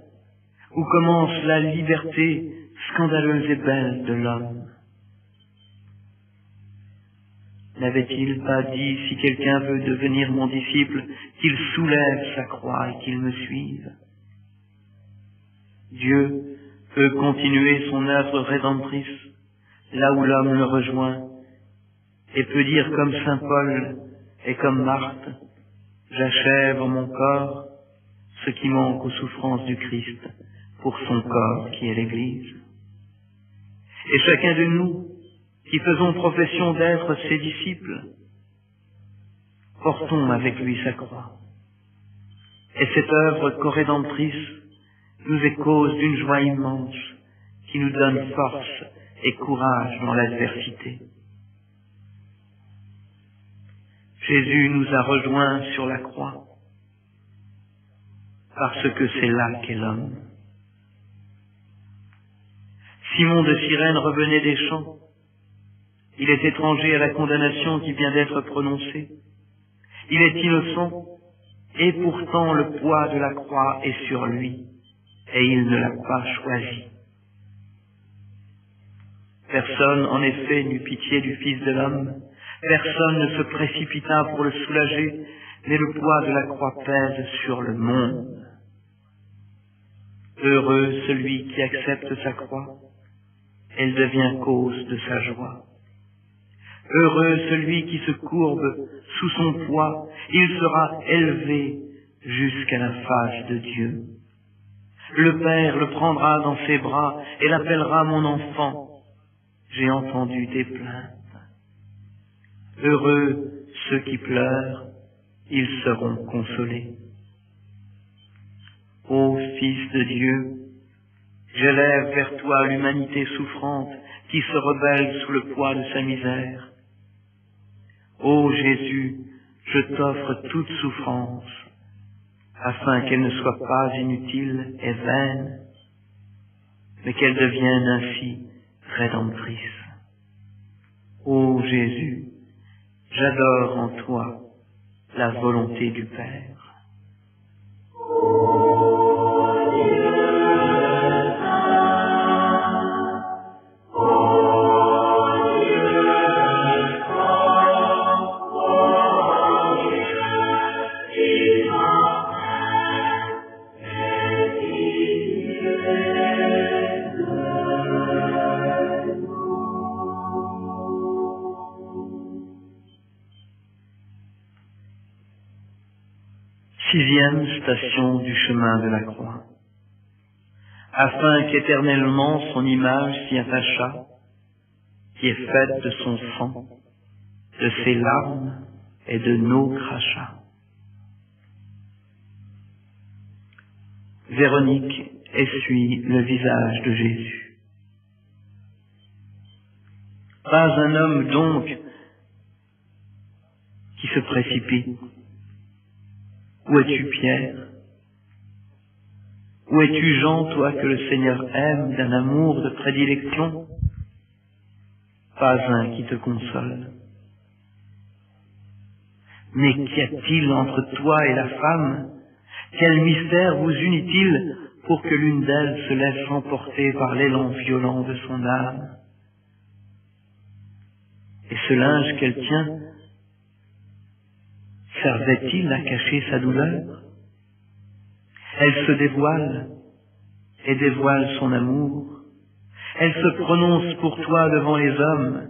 où commence la liberté scandaleuse et belle de l'homme. N'avait-il pas dit, si quelqu'un veut devenir mon disciple, qu'il soulève sa croix et qu'il me suive? Dieu peut continuer son œuvre rédemptrice là où l'homme le rejoint et peut dire comme saint Paul et comme Marthe, j'achève en mon corps ce qui manque aux souffrances du Christ pour son corps qui est l'Église. Et chacun de nous qui faisons profession d'être ses disciples, portons avec lui sa croix. Et cette œuvre corédemptrice nous est cause d'une joie immense qui nous donne force et courage dans l'adversité. Jésus nous a rejoints sur la croix parce que c'est là qu'est l'homme. Simon de Cyrène revenait des champs. Il est étranger à la condamnation qui vient d'être prononcée. Il est innocent et pourtant le poids de la croix est sur lui et il ne l'a pas choisi. Personne, en effet, n'eut pitié du Fils de l'homme. Personne ne se précipita pour le soulager, mais le poids de la croix pèse sur le monde. Heureux celui qui accepte sa croix, elle devient cause de sa joie. Heureux celui qui se courbe sous son poids, il sera élevé jusqu'à la face de Dieu. Le Père le prendra dans ses bras et l'appellera mon enfant. J'ai entendu tes plaintes. Heureux ceux qui pleurent, ils seront consolés. Ô Fils de Dieu, j'élève vers toi l'humanité souffrante qui se rebelle sous le poids de sa misère. Ô Jésus, je t'offre toute souffrance, afin qu'elle ne soit pas inutile et vaine, mais qu'elle devienne ainsi rédemptrice. Ô Jésus, j'adore en toi la volonté du Père. Sixième station du chemin de la croix. Afin qu'éternellement son image s'y attachât, qui est faite de son sang, de ses larmes et de nos crachats. Véronique essuie le visage de Jésus. Pas un homme donc qui se précipite. Où es-tu, Pierre? Où es-tu, Jean, toi que le Seigneur aime d'un amour de prédilection? Pas un qui te console. Mais qu'y a-t-il entre toi et la femme? Quel mystère vous unit-il pour que l'une d'elles se laisse emporter par l'élan violent de son âme? Et ce linge qu'elle tient, servait-il à cacher sa douleur? Elle se dévoile et dévoile son amour. Elle se prononce pour toi devant les hommes.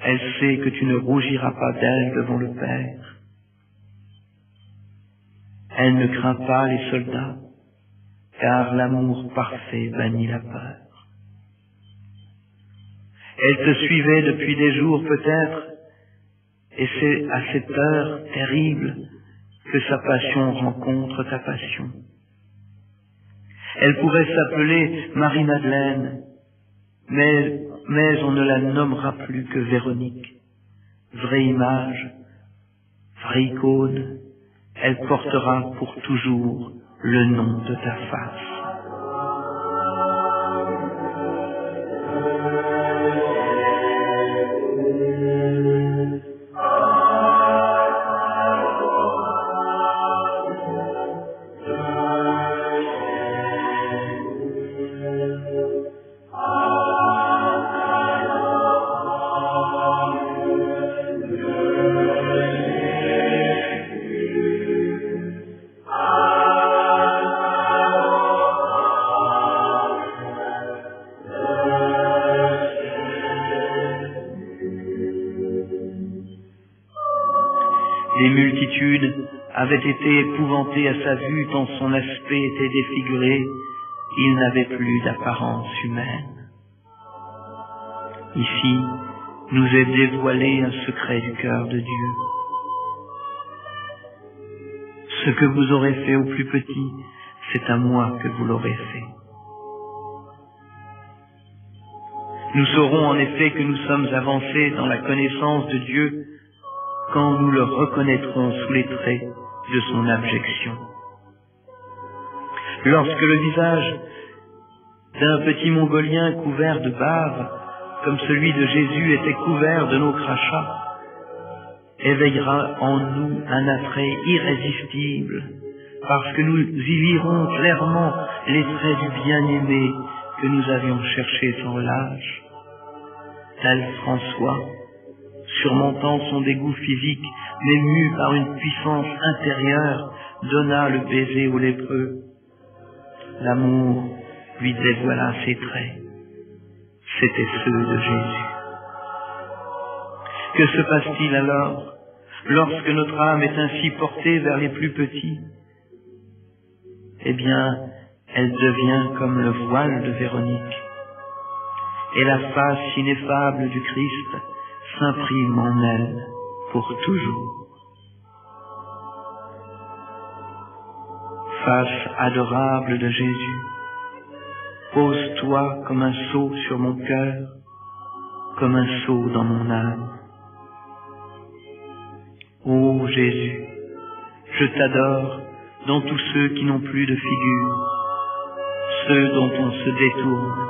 Elle sait que tu ne rougiras pas d'elle devant le Père. Elle ne craint pas les soldats, car l'amour parfait bannit la peur. Elle te suivait depuis des jours peut-être, et c'est à cette heure terrible que sa passion rencontre ta passion. Elle pourrait s'appeler Marie-Madeleine, mais on ne la nommera plus que Véronique. Vraie image, vraie icône, elle portera pour toujours le nom de ta face. Les multitudes avaient été épouvantées à sa vue tant son aspect était défiguré, il n'avait plus d'apparence humaine. Ici nous est dévoilé un secret du cœur de Dieu. Ce que vous aurez fait au plus petit, c'est à moi que vous l'aurez fait. Nous saurons en effet que nous sommes avancés dans la connaissance de Dieu quand nous le reconnaîtrons sous les traits de son abjection. Lorsque le visage d'un petit Mongolien couvert de bave, comme celui de Jésus était couvert de nos crachats, éveillera en nous un attrait irrésistible, parce que nous y lirons clairement les traits du bien-aimé que nous avions cherché sans relâche. tel François, surmontant son dégoût physique, mais mu par une puissance intérieure, donna le baiser au lépreux. L'amour lui dévoila ses traits. C'étaient ceux de Jésus. Que se passe-t-il alors, lorsque notre âme est ainsi portée vers les plus petits? Eh bien, elle devient comme le voile de Véronique, et la face ineffable du Christ s'imprime en elle pour toujours. Face adorable de Jésus, pose-toi comme un sceau sur mon cœur, comme un sceau dans mon âme. Ô Jésus, je t'adore dans tous ceux qui n'ont plus de figure, ceux dont on se détourne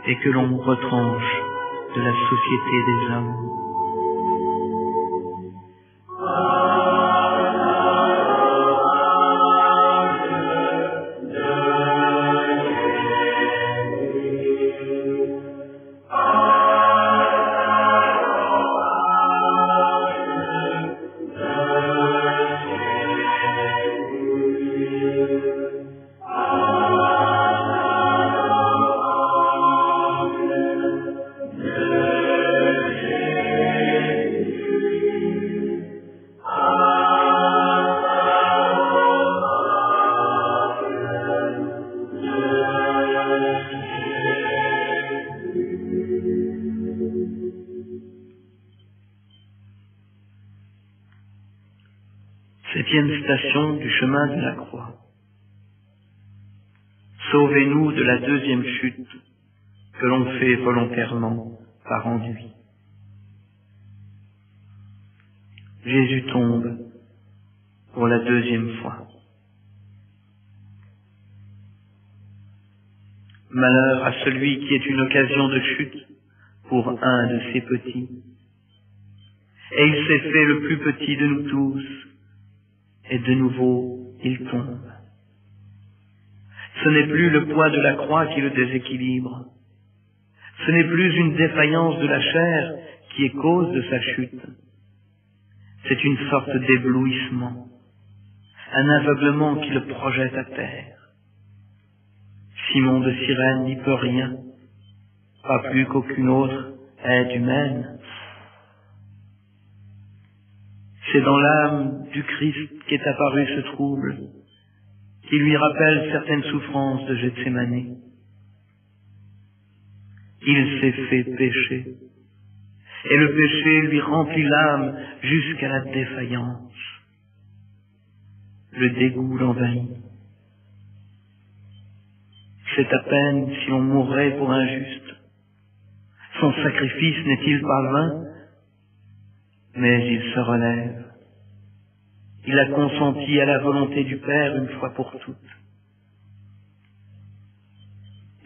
et que l'on retranche de la société des hommes. Septième station du chemin de la croix. Sauvez-nous de la deuxième chute que l'on fait volontairement par ennui. Jésus tombe pour la deuxième fois. Malheur à celui qui est une occasion de chute pour un de ses petits. Et il s'est fait le plus petit de nous tous, et de nouveau il tombe. Ce n'est plus le poids de la croix qui le déséquilibre. Ce n'est plus une défaillance de la chair qui est cause de sa chute. C'est une sorte d'éblouissement, un aveuglement qui le projette à terre. Simon de Cyrène n'y peut rien, pas plus qu'aucune autre aide humaine. C'est dans l'âme du Christ qu'est apparu ce trouble, qui lui rappelle certaines souffrances de Gethsémani. Il s'est fait pécher, et le péché lui remplit l'âme jusqu'à la défaillance. Le dégoût l'envahit. C'est à peine si l'on mourrait pour un juste. Son sacrifice n'est-il pas vain? Mais il se relève. Il a consenti à la volonté du Père une fois pour toutes.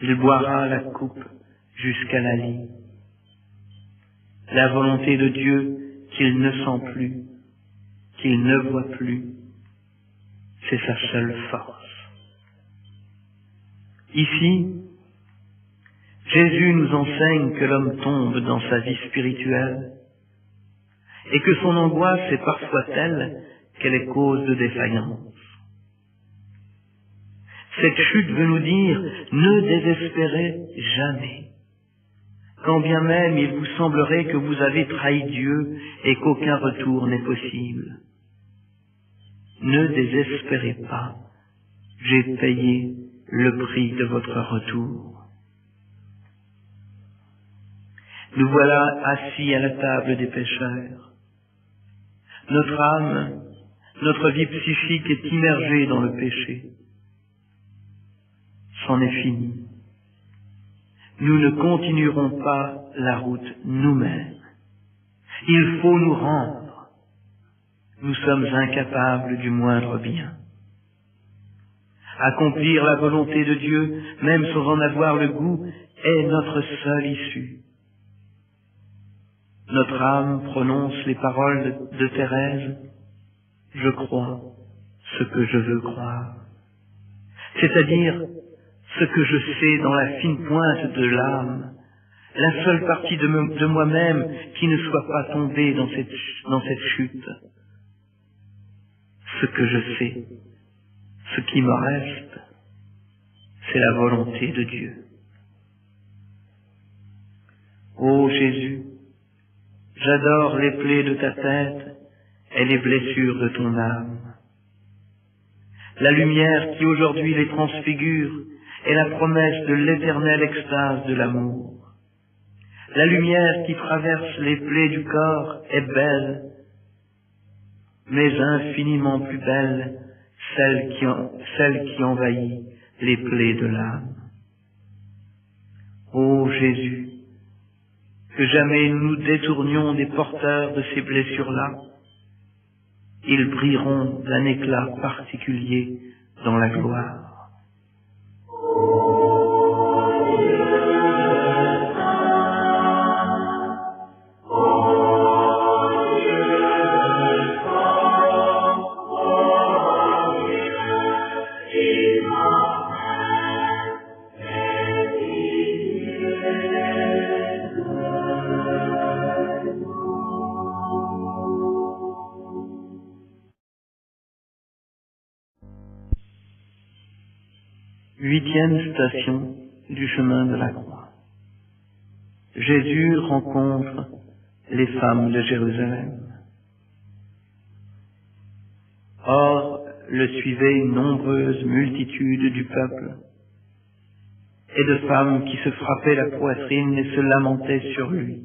Il boira la coupe jusqu'à la lie. La volonté de Dieu qu'il ne sent plus, qu'il ne voit plus, c'est sa seule force. Ici, Jésus nous enseigne que l'homme tombe dans sa vie spirituelle et que son angoisse est parfois telle qu'elle est cause de défaillance. Cette chute veut nous dire « Ne désespérez jamais ». Quand bien même il vous semblerait que vous avez trahi Dieu et qu'aucun retour n'est possible. Ne désespérez pas, j'ai payé le prix de votre retour. Nous voilà assis à la table des pécheurs. Notre âme, notre vie psychique est immergée dans le péché. C'en est fini. Nous ne continuerons pas la route nous-mêmes. Il faut nous rendre. Nous sommes incapables du moindre bien. Accomplir la volonté de Dieu, même sans en avoir le goût, est notre seule issue. Notre âme prononce les paroles de Thérèse. Je crois ce que je veux croire. C'est-à-dire ce que je sais dans la fine pointe de l'âme, la seule partie de moi-même qui ne soit pas tombée dans cette chute. Ce que je sais, ce qui me reste, c'est la volonté de Dieu. Ô Jésus, j'adore les plaies de ta tête et les blessures de ton âme. La lumière qui aujourd'hui les transfigure est la promesse de l'éternelle extase de l'amour. La lumière qui traverse les plaies du corps est belle, mais infiniment plus belle celle qui envahit les plaies de l'âme. Ô Jésus, que jamais nous nous détournions des porteurs de ces blessures-là. Ils brilleront d'un éclat particulier dans la gloire. Huitième station du chemin de la croix. Jésus rencontre les femmes de Jérusalem. Or, le suivait une nombreuse multitude du peuple, et de femmes qui se frappaient la poitrine et se lamentaient sur lui.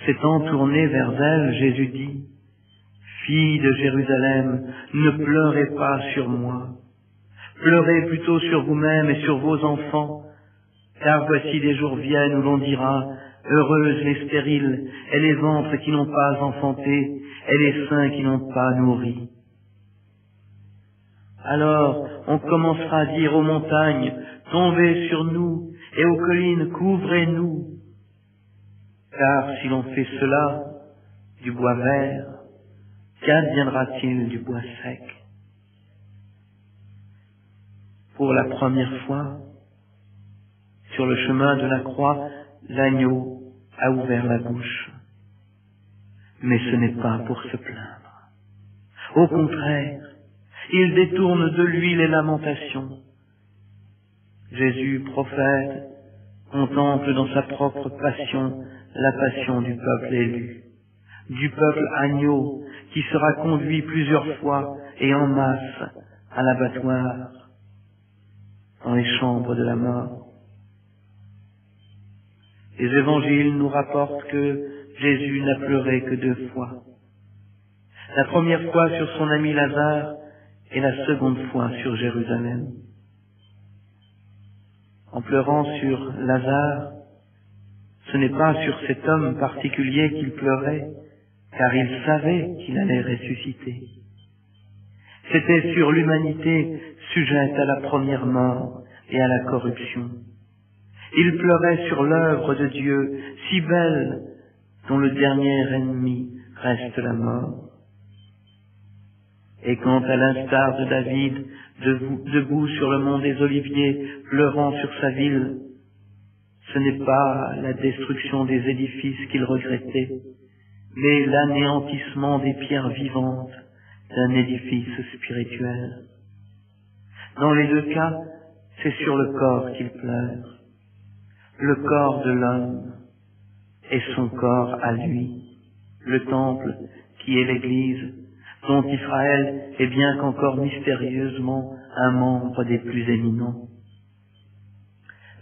S'étant tourné vers elle, Jésus dit, « Fille de Jérusalem, ne pleurez pas sur moi. Pleurez plutôt sur vous-même et sur vos enfants, car voici des jours viennent où l'on dira, heureuses les stériles, et les ventres qui n'ont pas enfanté, et les seins qui n'ont pas nourri. Alors on commencera à dire aux montagnes, tombez sur nous, et aux collines, couvrez-nous. Car si l'on fait cela du bois vert, qu'adviendra-t-il du bois sec? Pour la première fois, sur le chemin de la croix, l'agneau a ouvert la bouche. Mais ce n'est pas pour se plaindre. Au contraire, il détourne de lui les lamentations. Jésus, prophète, contemple dans sa propre passion la passion du peuple élu, du peuple agneau qui sera conduit plusieurs fois et en masse à l'abattoir, dans les chambres de la mort. Les évangiles nous rapportent que Jésus n'a pleuré que 2 fois. La première fois sur son ami Lazare et la seconde fois sur Jérusalem. En pleurant sur Lazare, ce n'est pas sur cet homme particulier qu'il pleurait, car il savait qu'il allait ressusciter. C'était sur l'humanité sujette à la première mort et à la corruption. Il pleurait sur l'œuvre de Dieu, si belle, dont le dernier ennemi reste la mort. Et quand, à l'instar de David, debout sur le mont des Oliviers, pleurant sur sa ville, ce n'est pas la destruction des édifices qu'il regrettait, mais l'anéantissement des pierres vivantes d'un édifice spirituel. Dans les 2 cas, c'est sur le corps qu'il pleure, le corps de l'homme et son corps à lui, le temple qui est l'Église, dont Israël est bien qu'encore mystérieusement un membre des plus éminents.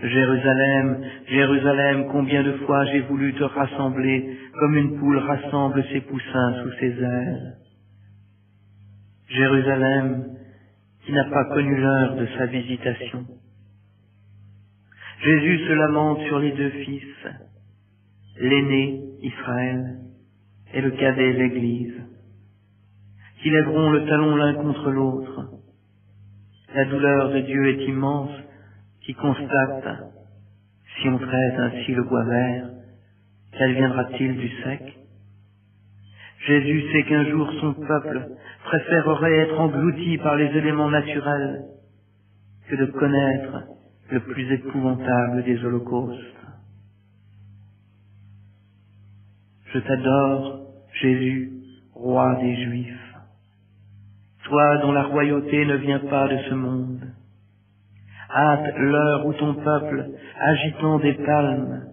Jérusalem, Jérusalem, combien de fois j'ai voulu te rassembler comme une poule rassemble ses poussins sous ses ailes. Jérusalem, qui n'a pas connu l'heure de sa visitation. Jésus se lamente sur les 2 fils, l'aîné, Israël, et le cadet, l'Église, qui lèveront le talon l'un contre l'autre. La douleur de Dieu est immense, qui constate, si on traite ainsi le bois vert, qu'adviendra-t-il du sec? Jésus sait qu'un jour son peuple préférerait être englouti par les éléments naturels que de connaître le plus épouvantable des holocaustes. Je t'adore, Jésus, roi des Juifs. Toi dont la royauté ne vient pas de ce monde. Hâte l'heure où ton peuple, agitant des palmes,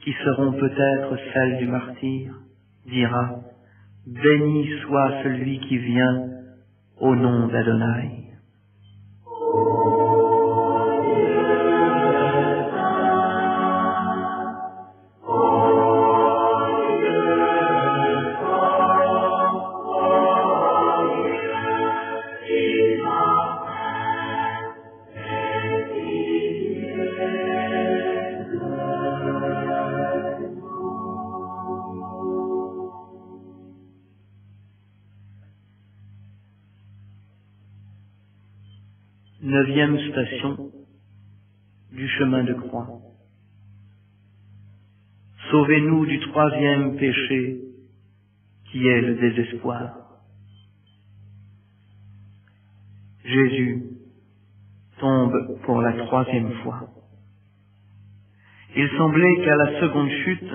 qui seront peut-être celles du martyr, dira, béni soit celui qui vient au nom d'Adonai. Neuvième station du chemin de croix. Sauvez-nous du troisième péché qui est le désespoir. Jésus tombe pour la troisième fois. Il semblait qu'à la seconde chute,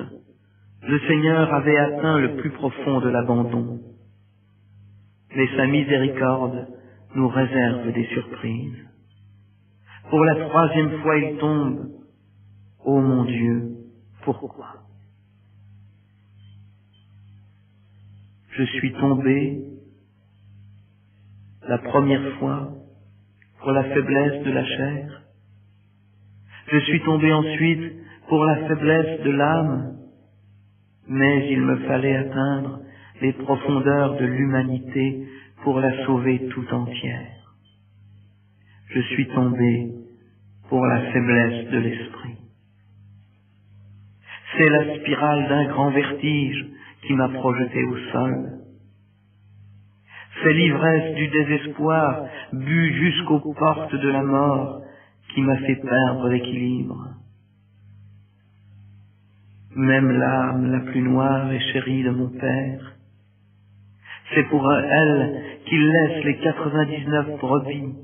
le Seigneur avait atteint le plus profond de l'abandon. Mais sa miséricorde nous réserve des surprises. Pour la troisième fois, il tombe. Ô mon Dieu, pourquoi? Je suis tombé la première fois pour la faiblesse de la chair. Je suis tombé ensuite pour la faiblesse de l'âme, mais il me fallait atteindre les profondeurs de l'humanité pour la sauver tout entière. Je suis tombé pour la faiblesse de l'esprit. C'est la spirale d'un grand vertige qui m'a projeté au sol. C'est l'ivresse du désespoir, bu jusqu'aux portes de la mort, qui m'a fait perdre l'équilibre. Même l'âme la plus noire et chérie de mon Père, c'est pour elle qu'il laisse les 99 brebis,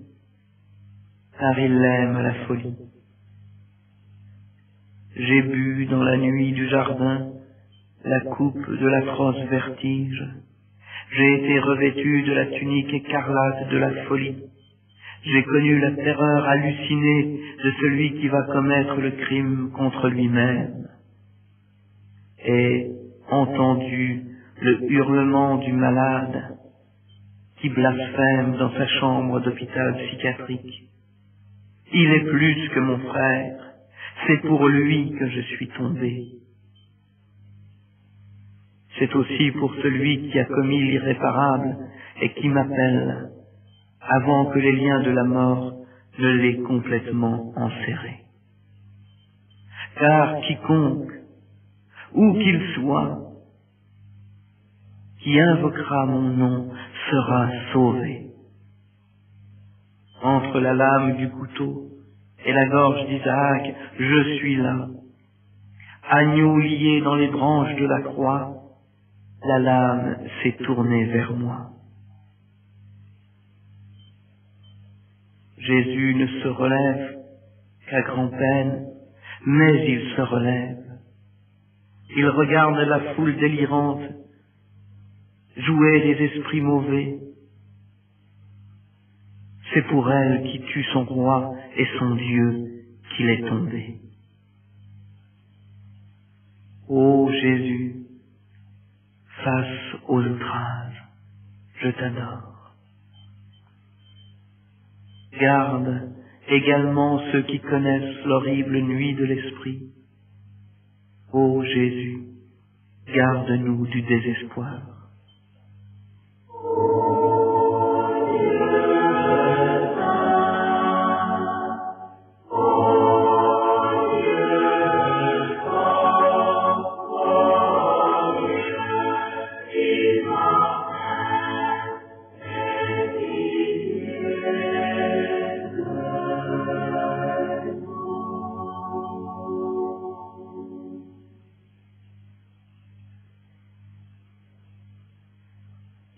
car il aime la folie. J'ai bu dans la nuit du jardin la coupe de l'atroce vertige. J'ai été revêtu de la tunique écarlate de la folie. J'ai connu la terreur hallucinée de celui qui va commettre le crime contre lui-même. Et entendu le hurlement du malade qui blasphème dans sa chambre d'hôpital psychiatrique. Il est plus que mon frère, c'est pour lui que je suis tombé. C'est aussi pour celui qui a commis l'irréparable et qui m'appelle avant que les liens de la mort ne l'aient complètement enserré. Car quiconque, où qu'il soit, qui invoquera mon nom sera sauvé. Entre la lame du couteau et la gorge d'Isaac, je suis là. Agneau lié dans les branches de la croix, la lame s'est tournée vers moi. Jésus ne se relève qu'à grand-peine, mais il se relève. Il regarde la foule délirante jouer des esprits mauvais. C'est pour elle qui tue son roi et son Dieu qu'il est tombé. Ô Jésus, face aux outrages, je t'adore. Garde également ceux qui connaissent l'horrible nuit de l'esprit. Ô Jésus, garde-nous du désespoir.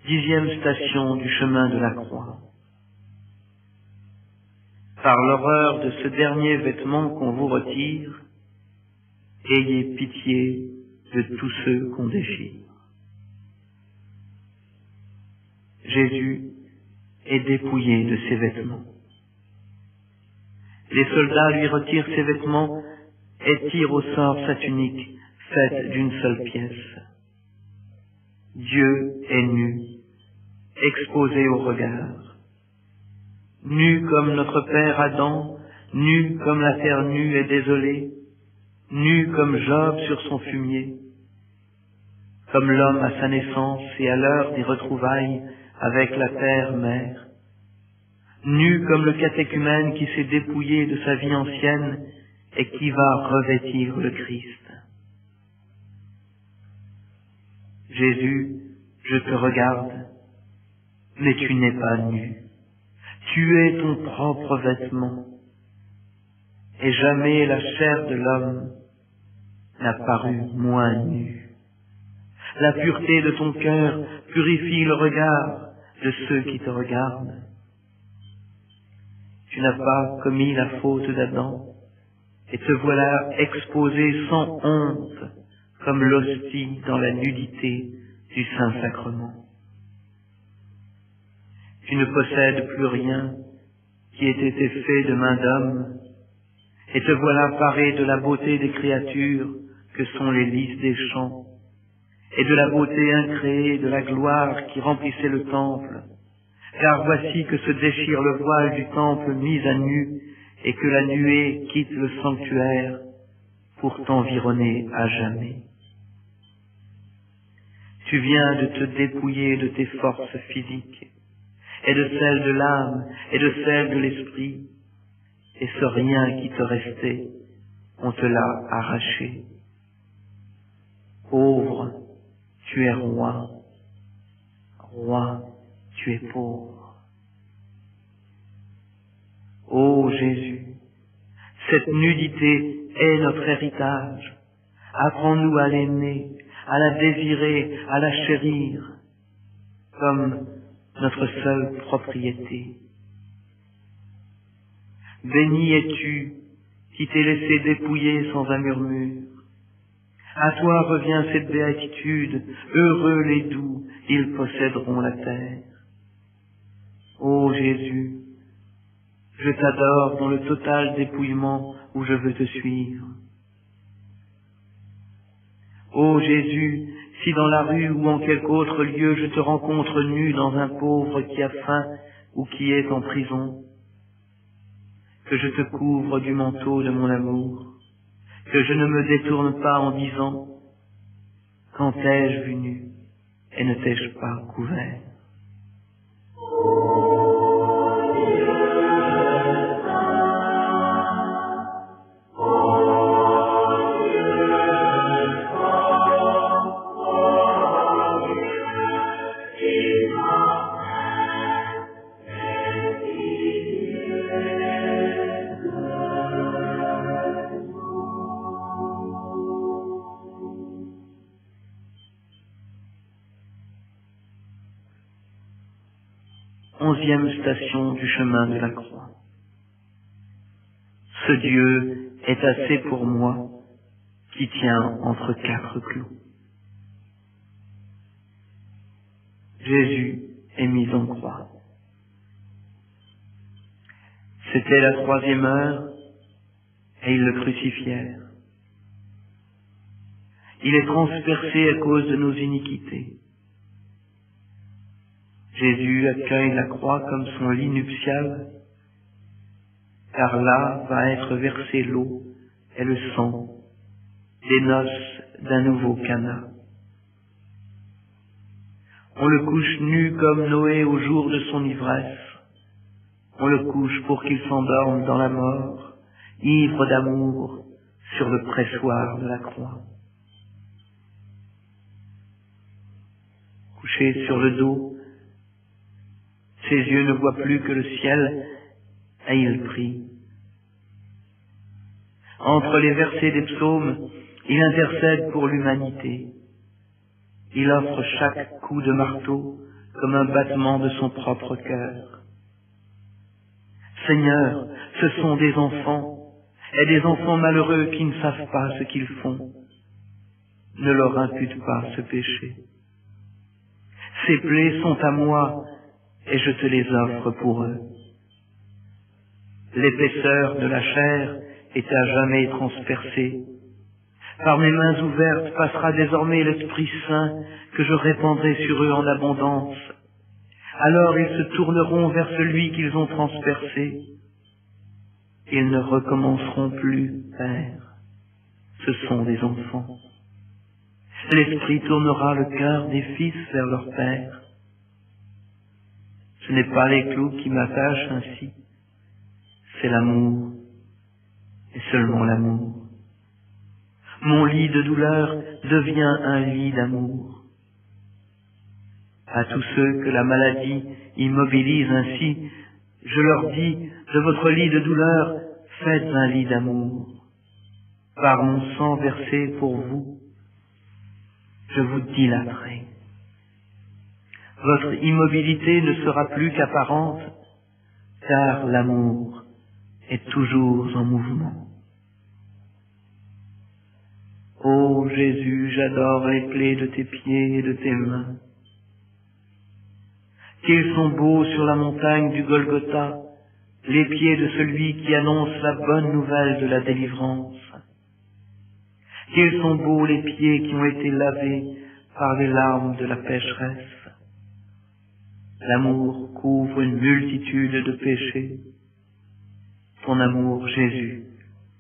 Dixième station du chemin de la croix. Par l'horreur de ce dernier vêtement qu'on vous retire, ayez pitié de tous ceux qu'on déchire. Jésus est dépouillé de ses vêtements. Les soldats lui retirent ses vêtements et tirent au sort sa tunique, faite d'une seule pièce. Dieu est nu, exposé au regard. Nu comme notre père Adam, nu comme la terre nue et désolée, nu comme Job sur son fumier, comme l'homme à sa naissance et à l'heure des retrouvailles avec la terre-mère, nu comme le catéchumène qui s'est dépouillé de sa vie ancienne et qui va revêtir le Christ. Jésus, je te regarde, mais tu n'es pas nu. Tu es ton propre vêtement, et jamais la chair de l'homme n'a paru moins nue. La pureté de ton cœur purifie le regard de ceux qui te regardent. Tu n'as pas commis la faute d'Adam, et te voilà exposé sans honte, comme l'hostie dans la nudité du Saint-Sacrement. Tu ne possèdes plus rien qui ait été fait de main d'homme, et te voilà paré de la beauté des créatures que sont les lys des champs, et de la beauté incréée de la gloire qui remplissait le temple. Car voici que se déchire le voile du temple mis à nu, et que la nuée quitte le sanctuaire pour t'environner à jamais. Tu viens de te dépouiller de tes forces physiques, et de celles de l'âme, et de celles de l'esprit, et ce rien qui te restait, on te l'a arraché. Pauvre, tu es roi. Roi, tu es pauvre. Ô Jésus, cette nudité est notre héritage. Apprends-nous à l'aimer, à la désirer, à la chérir, comme notre seule propriété. Béni es-tu qui t'es laissé dépouiller sans un murmure. À toi revient cette béatitude, heureux les doux, ils posséderont la terre. Ô Jésus, je t'adore dans le total dépouillement où je veux te suivre. Ô Jésus, si dans la rue ou en quelque autre lieu je te rencontre nu dans un pauvre qui a faim ou qui est en prison, que je te couvre du manteau de mon amour, que je ne me détourne pas en disant « Quand t'ai-je vu nu et ne t'ai-je pas couvert ?» Onzième station du chemin de la croix. Ce Dieu est assez pour moi qui tient entre quatre clous. Jésus est mis en croix. C'était la 3e heure et ils le crucifièrent. Il est transpercé à cause de nos iniquités. Jésus accueille la croix comme son lit nuptial, car là va être versé l'eau et le sang des noces d'un nouveau Cana. On le couche nu comme Noé au jour de son ivresse. On le couche pour qu'il s'endorme dans la mort, ivre d'amour sur le pressoir de la croix. Couché sur le dos, ses yeux ne voient plus que le ciel, et il prie. Entre les versets des psaumes, il intercède pour l'humanité. Il offre chaque coup de marteau comme un battement de son propre cœur. Seigneur, ce sont des enfants, et des enfants malheureux qui ne savent pas ce qu'ils font. ne leur impute pas ce péché. Ces plaies sont à moi, et je te les offre pour eux. L'épaisseur de la chair est à jamais transpercée. Par mes mains ouvertes passera désormais l'Esprit Saint que je répandrai sur eux en abondance. Alors ils se tourneront vers celui qu'ils ont transpercé. Ils ne recommenceront plus, Père. Ce sont des enfants. L'Esprit tournera le cœur des fils vers leur Père. Ce n'est pas les clous qui m'attachent ainsi, c'est l'amour, et seulement l'amour. Mon lit de douleur devient un lit d'amour. À tous ceux que la maladie immobilise ainsi, je leur dis, de votre lit de douleur, faites un lit d'amour. Par mon sang versé pour vous, je vous dilaterai. Votre immobilité ne sera plus qu'apparente, car l'amour est toujours en mouvement. Ô Jésus, j'adore les plaies de tes pieds et de tes mains. Qu'ils sont beaux sur la montagne du Golgotha, les pieds de celui qui annonce la bonne nouvelle de la délivrance. Qu'ils sont beaux les pieds qui ont été lavés par les larmes de la pécheresse. L'amour couvre une multitude de péchés. Ton amour, Jésus,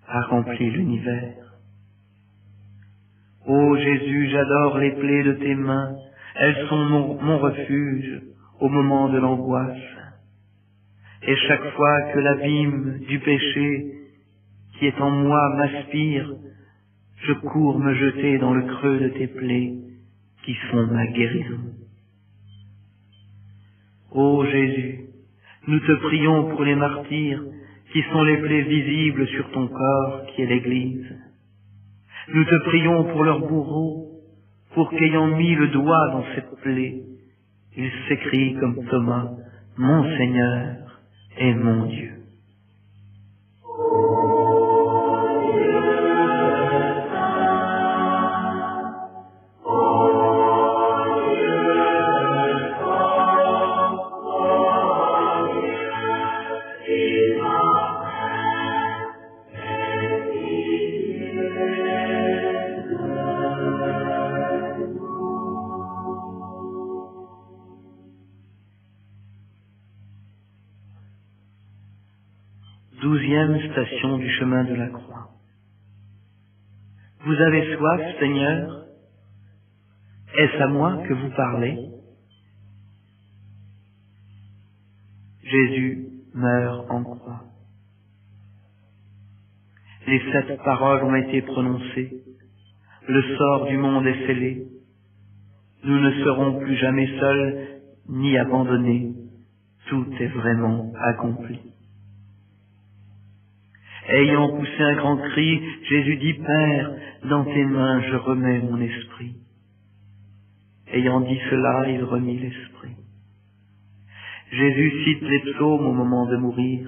a rempli l'univers. Ô Jésus, j'adore les plaies de tes mains, elles sont mon refuge au moment de l'angoisse. Et chaque fois que l'abîme du péché qui est en moi m'aspire, je cours me jeter dans le creux de tes plaies qui sont ma guérison. Ô Jésus, nous te prions pour les martyrs qui sont les plaies visibles sur ton corps qui est l'Église. Nous te prions pour leurs bourreaux, pour qu'ayant mis le doigt dans cette plaie, ils s'écrient comme Thomas, mon Seigneur et mon Dieu. Douzième station du chemin de la croix. Vous avez soif, Seigneur? Est-ce à moi que vous parlez? Jésus meurt en croix. Les 7 paroles ont été prononcées. Le sort du monde est scellé. Nous ne serons plus jamais seuls ni abandonnés. Tout est vraiment accompli. Ayant poussé un grand cri, Jésus dit, Père, dans tes mains je remets mon esprit. Ayant dit cela, il remit l'esprit. Jésus cite les psaumes au moment de mourir.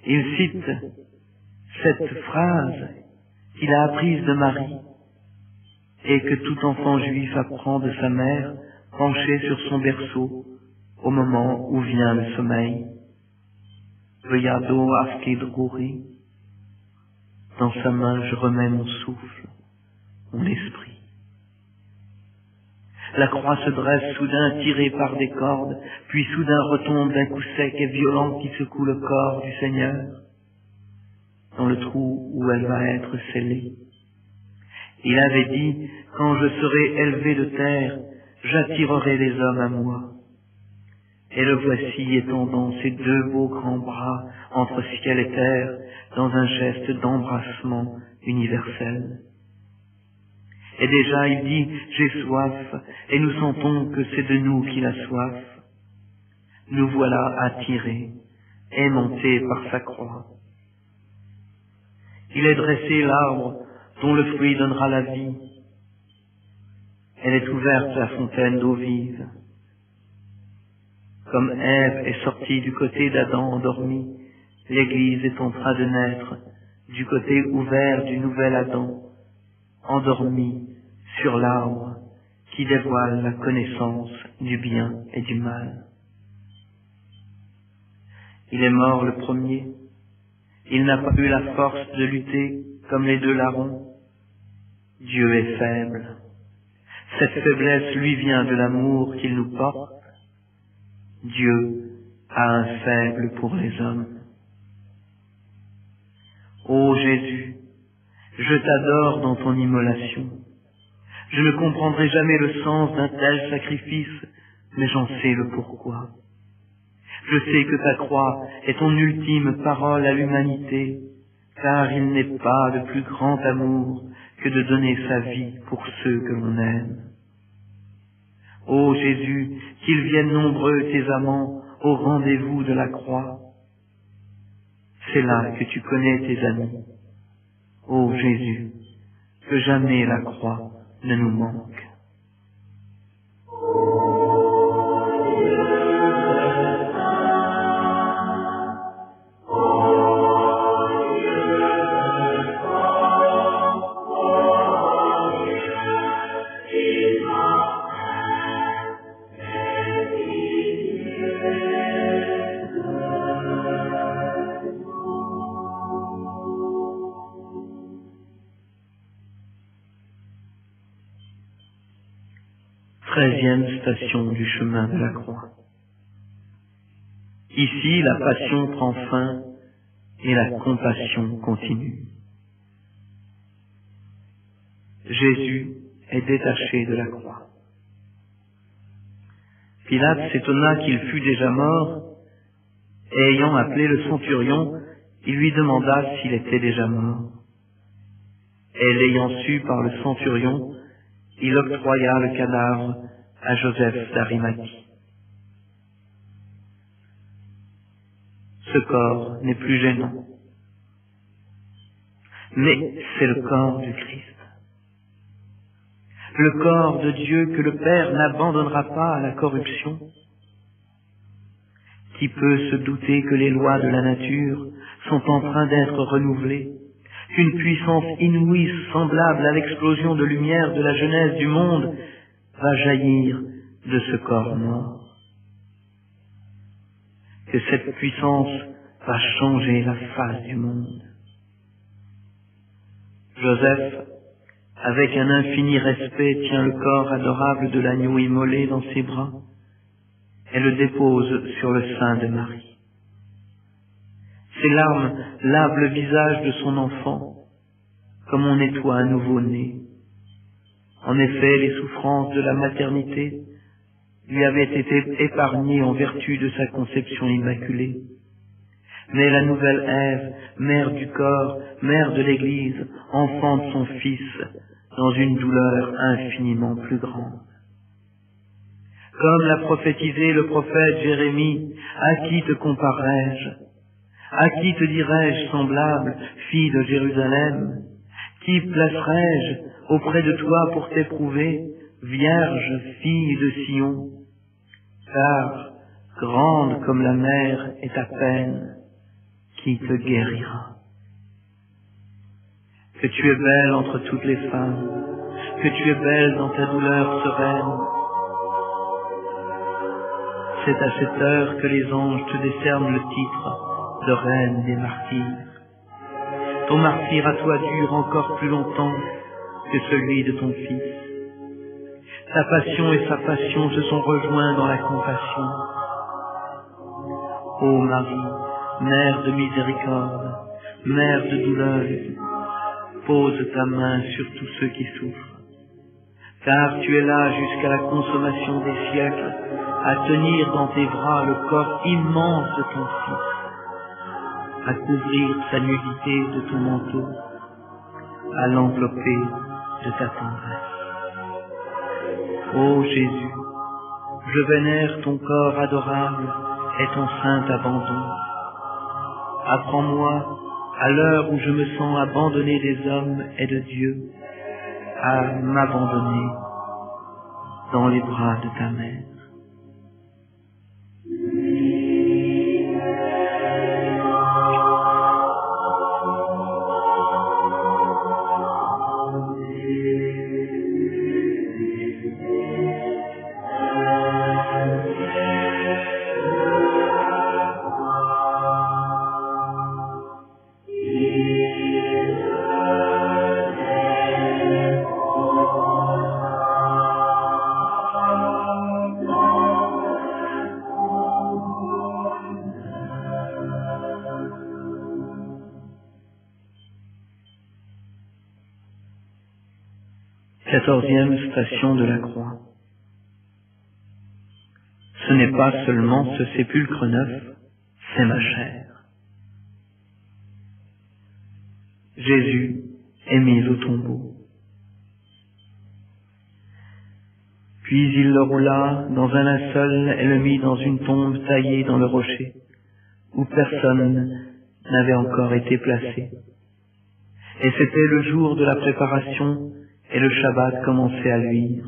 Il cite cette phrase qu'il a apprise de Marie et que tout enfant juif apprend de sa mère penchée sur son berceau au moment où vient le sommeil. Veyado afkidrouri, dans sa main je remets mon souffle, mon esprit. La croix se dresse soudain tirée par des cordes, puis soudain retombe d'un coup sec et violent qui secoue le corps du Seigneur, dans le trou où elle va être scellée. Il avait dit, quand je serai élevé de terre, j'attirerai les hommes à moi. Et le voici étendant ses 2 beaux grands bras entre ciel et terre dans un geste d'embrassement universel. Et déjà il dit, j'ai soif, et nous sentons que c'est de nous qu'il a soif. Nous voilà attirés, aimantés par sa croix. Il est dressé l'arbre dont le fruit donnera la vie. Elle est ouverte la fontaine d'eau vive. Comme Ève est sortie du côté d'Adam endormi, l'Église est en train de naître du côté ouvert du nouvel Adam, endormi sur l'arbre qui dévoile la connaissance du bien et du mal. Il est mort le premier. Il n'a pas eu la force de lutter comme les deux larrons. Dieu est faible. Cette faiblesse lui vient de l'amour qu'il nous porte. Dieu a un faible pour les hommes. Ô Jésus, je t'adore dans ton immolation. Je ne comprendrai jamais le sens d'un tel sacrifice, mais j'en sais le pourquoi. Je sais que ta croix est ton ultime parole à l'humanité, car il n'est pas de plus grand amour que de donner sa vie pour ceux que l'on aime. Ô Jésus, qu'ils viennent nombreux tes amants au rendez-vous de la croix. C'est là que tu connais tes amis. Ô Jésus, que jamais la croix ne nous manque. Treizième station du chemin de la croix. Ici, la passion prend fin et la compassion continue. Jésus est détaché de la croix. Pilate s'étonna qu'il fût déjà mort, et ayant appelé le centurion, il lui demanda s'il était déjà mort. Et l'ayant su par le centurion, il octroya le cadavre à Joseph d'Arimathie. Ce corps n'est plus gênant, mais c'est le corps du Christ. Le corps de Dieu que le Père n'abandonnera pas à la corruption. Qui peut se douter que les lois de la nature sont en train d'être renouvelées, qu'une puissance inouïe semblable à l'explosion de lumière de la genèse du monde va jaillir de ce corps mort, que cette puissance va changer la face du monde. Joseph, avec un infini respect, tient le corps adorable de l'agneau immolé dans ses bras et le dépose sur le sein de Marie. Ses larmes lavent le visage de son enfant, comme on nettoie un nouveau-né. En effet, les souffrances de la maternité lui avaient été épargnées en vertu de sa conception immaculée. Mais la nouvelle Ève, mère du corps, mère de l'Église, enfante son Fils dans une douleur infiniment plus grande. Comme l'a prophétisé le prophète Jérémie, à qui te comparerai-je? À qui te dirai-je semblable, fille de Jérusalem? Qui placerai-je auprès de toi pour t'éprouver, vierge, fille de Sion? Car, grande comme la mer est ta peine, qui te guérira? Que tu es belle entre toutes les femmes, que tu es belle dans ta douleur sereine. C'est à cette heure que les anges te décernent le titre de reine des martyrs. Ton martyr à toi dure encore plus longtemps que celui de ton Fils. Ta passion et sa passion se sont rejoints dans la compassion. Ô Marie, mère de miséricorde, mère de douleur, pose ta main sur tous ceux qui souffrent, car tu es là jusqu'à la consommation des siècles, à tenir dans tes bras le corps immense de ton Fils, à couvrir sa nudité de ton manteau, à l'envelopper de ta tendresse. Ô Jésus, je vénère ton corps adorable et ton saint abandon. Apprends-moi, à l'heure où je me sens abandonné des hommes et de Dieu, à m'abandonner dans les bras de ta mère. 14e station de la croix. Ce n'est pas seulement ce sépulcre neuf, c'est ma chair. Jésus est mis au tombeau. Puis il le roula dans un linceul et le mit dans une tombe taillée dans le rocher, où personne n'avait encore été placé. Et c'était le jour de la préparation, et le Shabbat commençait à luire.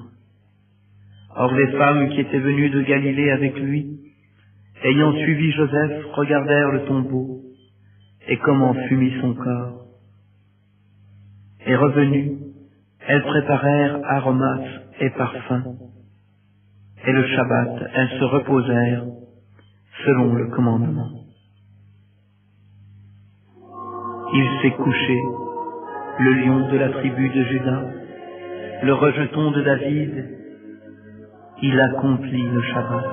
Or les femmes qui étaient venues de Galilée avec lui, ayant suivi Joseph, regardèrent le tombeau, et comment fut mis son corps. Et revenues, elles préparèrent aromates et parfums. Et le Shabbat, elles se reposèrent selon le commandement. Il s'est couché, le lion de la tribu de Juda, le rejeton de David. Il accomplit le Shabbat.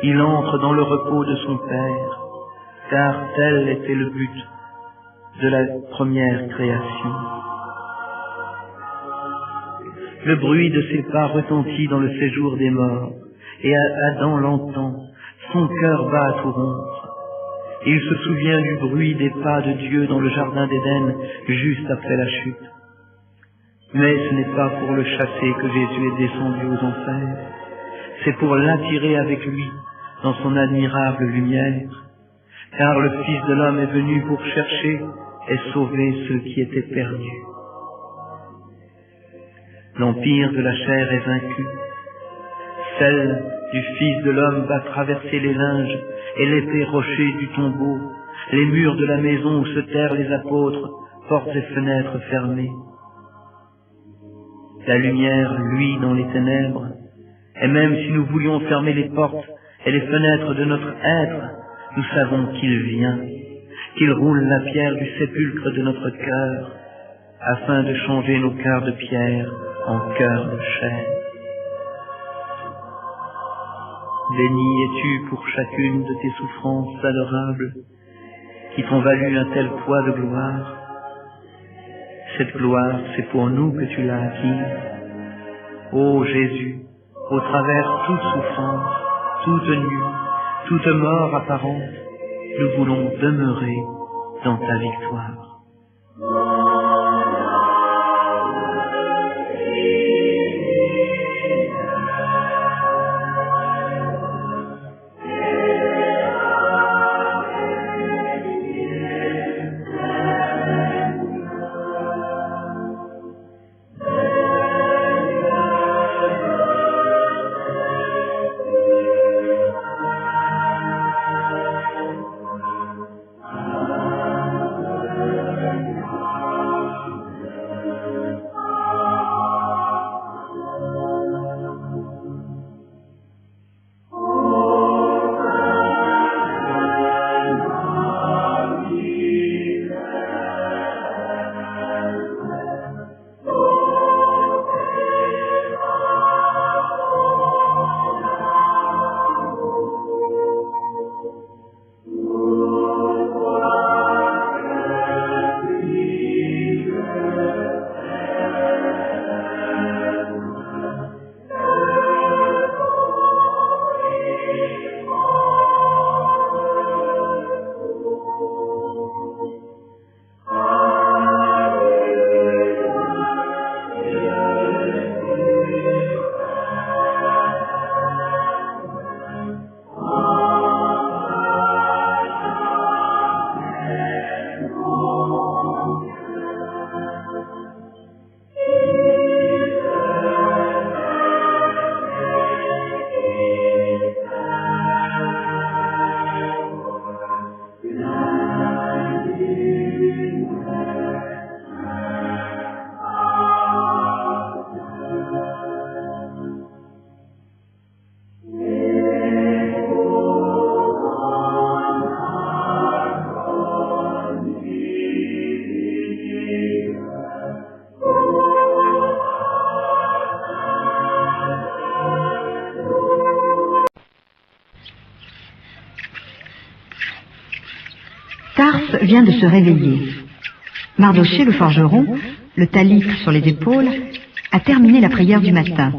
Il entre dans le repos de son Père, car tel était le but de la première création. Le bruit de ses pas retentit dans le séjour des morts, et Adam l'entend, son cœur bat à tout rompre. Il se souvient du bruit des pas de Dieu dans le jardin d'Éden, juste après la chute. Mais ce n'est pas pour le chasser que Jésus est descendu aux enfers, c'est pour l'attirer avec lui dans son admirable lumière, car le Fils de l'homme est venu pour chercher et sauver ceux qui étaient perdus. L'empire de la chair est vaincu. Celle du Fils de l'homme va traverser les linges et l'épais rocher du tombeau, les murs de la maison où se terrent les apôtres, portes et fenêtres fermées. La lumière luit dans les ténèbres, et même si nous voulions fermer les portes et les fenêtres de notre être, nous savons qu'il vient, qu'il roule la pierre du sépulcre de notre cœur, afin de changer nos cœurs de pierre en cœurs de chair. Béni es-tu pour chacune de tes souffrances adorables, qui t'ont valu un tel poids de gloire. Cette gloire, c'est pour nous que tu l'as acquise. Ô Jésus, au travers toute souffrance, toute nuit, toute mort apparente, nous voulons demeurer dans ta victoire. Tarse vient de se réveiller. Mardochée, le forgeron, le talit sur les épaules, a terminé la prière du matin.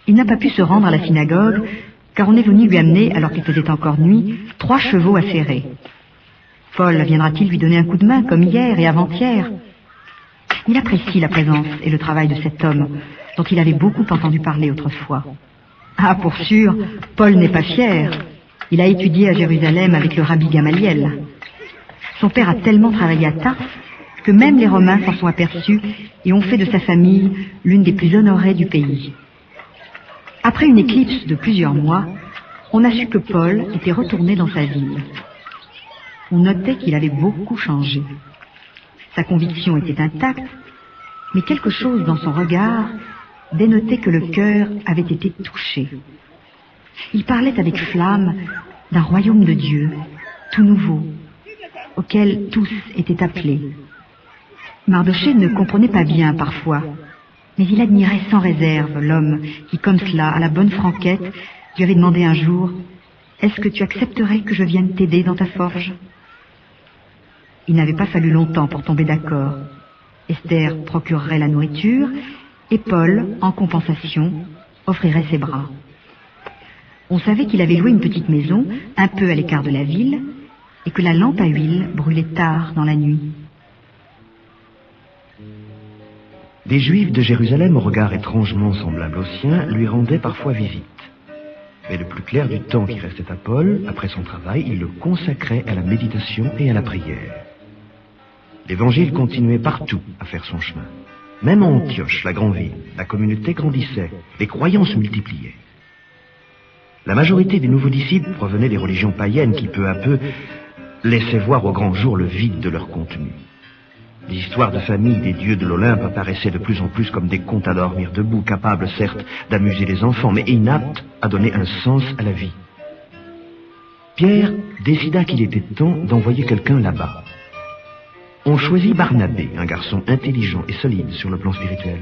Il n'a pas pu se rendre à la synagogue, car on est venu lui amener, alors qu'il faisait encore nuit, 3 chevaux acérés. Paul viendra-t-il lui donner un coup de main, comme hier et avant-hier? Il apprécie la présence et le travail de cet homme, dont il avait beaucoup entendu parler autrefois. Ah, pour sûr, Paul n'est pas fier. Il a étudié à Jérusalem avec le rabbi Gamaliel. Son père a tellement travaillé à Tarse que même les Romains s'en sont aperçus et ont fait de sa famille l'une des plus honorées du pays. Après une éclipse de plusieurs mois, on a su que Paul était retourné dans sa ville. On notait qu'il avait beaucoup changé. Sa conviction était intacte, mais quelque chose dans son regard dénotait que le cœur avait été touché. Il parlait avec flamme d'un royaume de Dieu, tout nouveau, auquel tous étaient appelés. Mardochée ne comprenait pas bien parfois, mais il admirait sans réserve l'homme qui, comme cela, à la bonne franquette, lui avait demandé un jour « Est-ce que tu accepterais que je vienne t'aider dans ta forge ?» Il n'avait pas fallu longtemps pour tomber d'accord. Esther procurerait la nourriture et Paul, en compensation, offrirait ses bras. On savait qu'il avait loué une petite maison, un peu à l'écart de la ville, et que la lampe à huile brûlait tard dans la nuit. Des Juifs de Jérusalem au regard étrangement semblable au sien lui rendaient parfois visite. Mais le plus clair du temps qui restait à Paul, après son travail, il le consacrait à la méditation et à la prière. L'Évangile continuait partout à faire son chemin. Même à Antioche, la grande ville, la communauté grandissait, les croyants se multipliaient. La majorité des nouveaux disciples provenaient des religions païennes qui, peu à peu, laissaient voir au grand jour le vide de leur contenu. Les histoires de famille des dieux de l'Olympe apparaissaient de plus en plus comme des contes à dormir debout, capables certes d'amuser les enfants, mais inaptes à donner un sens à la vie. Pierre décida qu'il était temps d'envoyer quelqu'un là-bas. On choisit Barnabé, un garçon intelligent et solide sur le plan spirituel.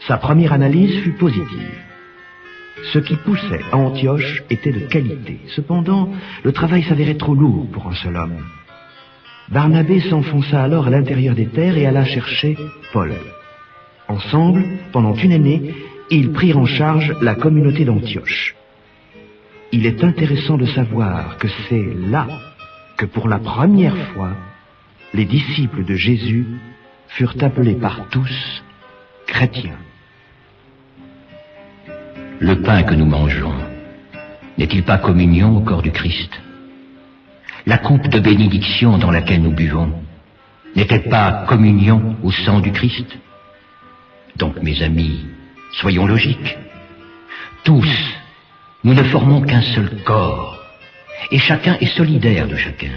Sa première analyse fut positive. Ce qui poussait à Antioche était de qualité. Cependant, le travail s'avérait trop lourd pour un seul homme. Barnabé s'enfonça alors à l'intérieur des terres et alla chercher Paul. Ensemble, pendant une année, ils prirent en charge la communauté d'Antioche. Il est intéressant de savoir que c'est là que pour la première fois, les disciples de Jésus furent appelés par tous chrétiens. Le pain que nous mangeons, n'est-il pas communion au corps du Christ? La coupe de bénédiction dans laquelle nous buvons, n'est-elle pas communion au sang du Christ? Donc, mes amis, soyons logiques. Tous, nous ne formons qu'un seul corps, et chacun est solidaire de chacun.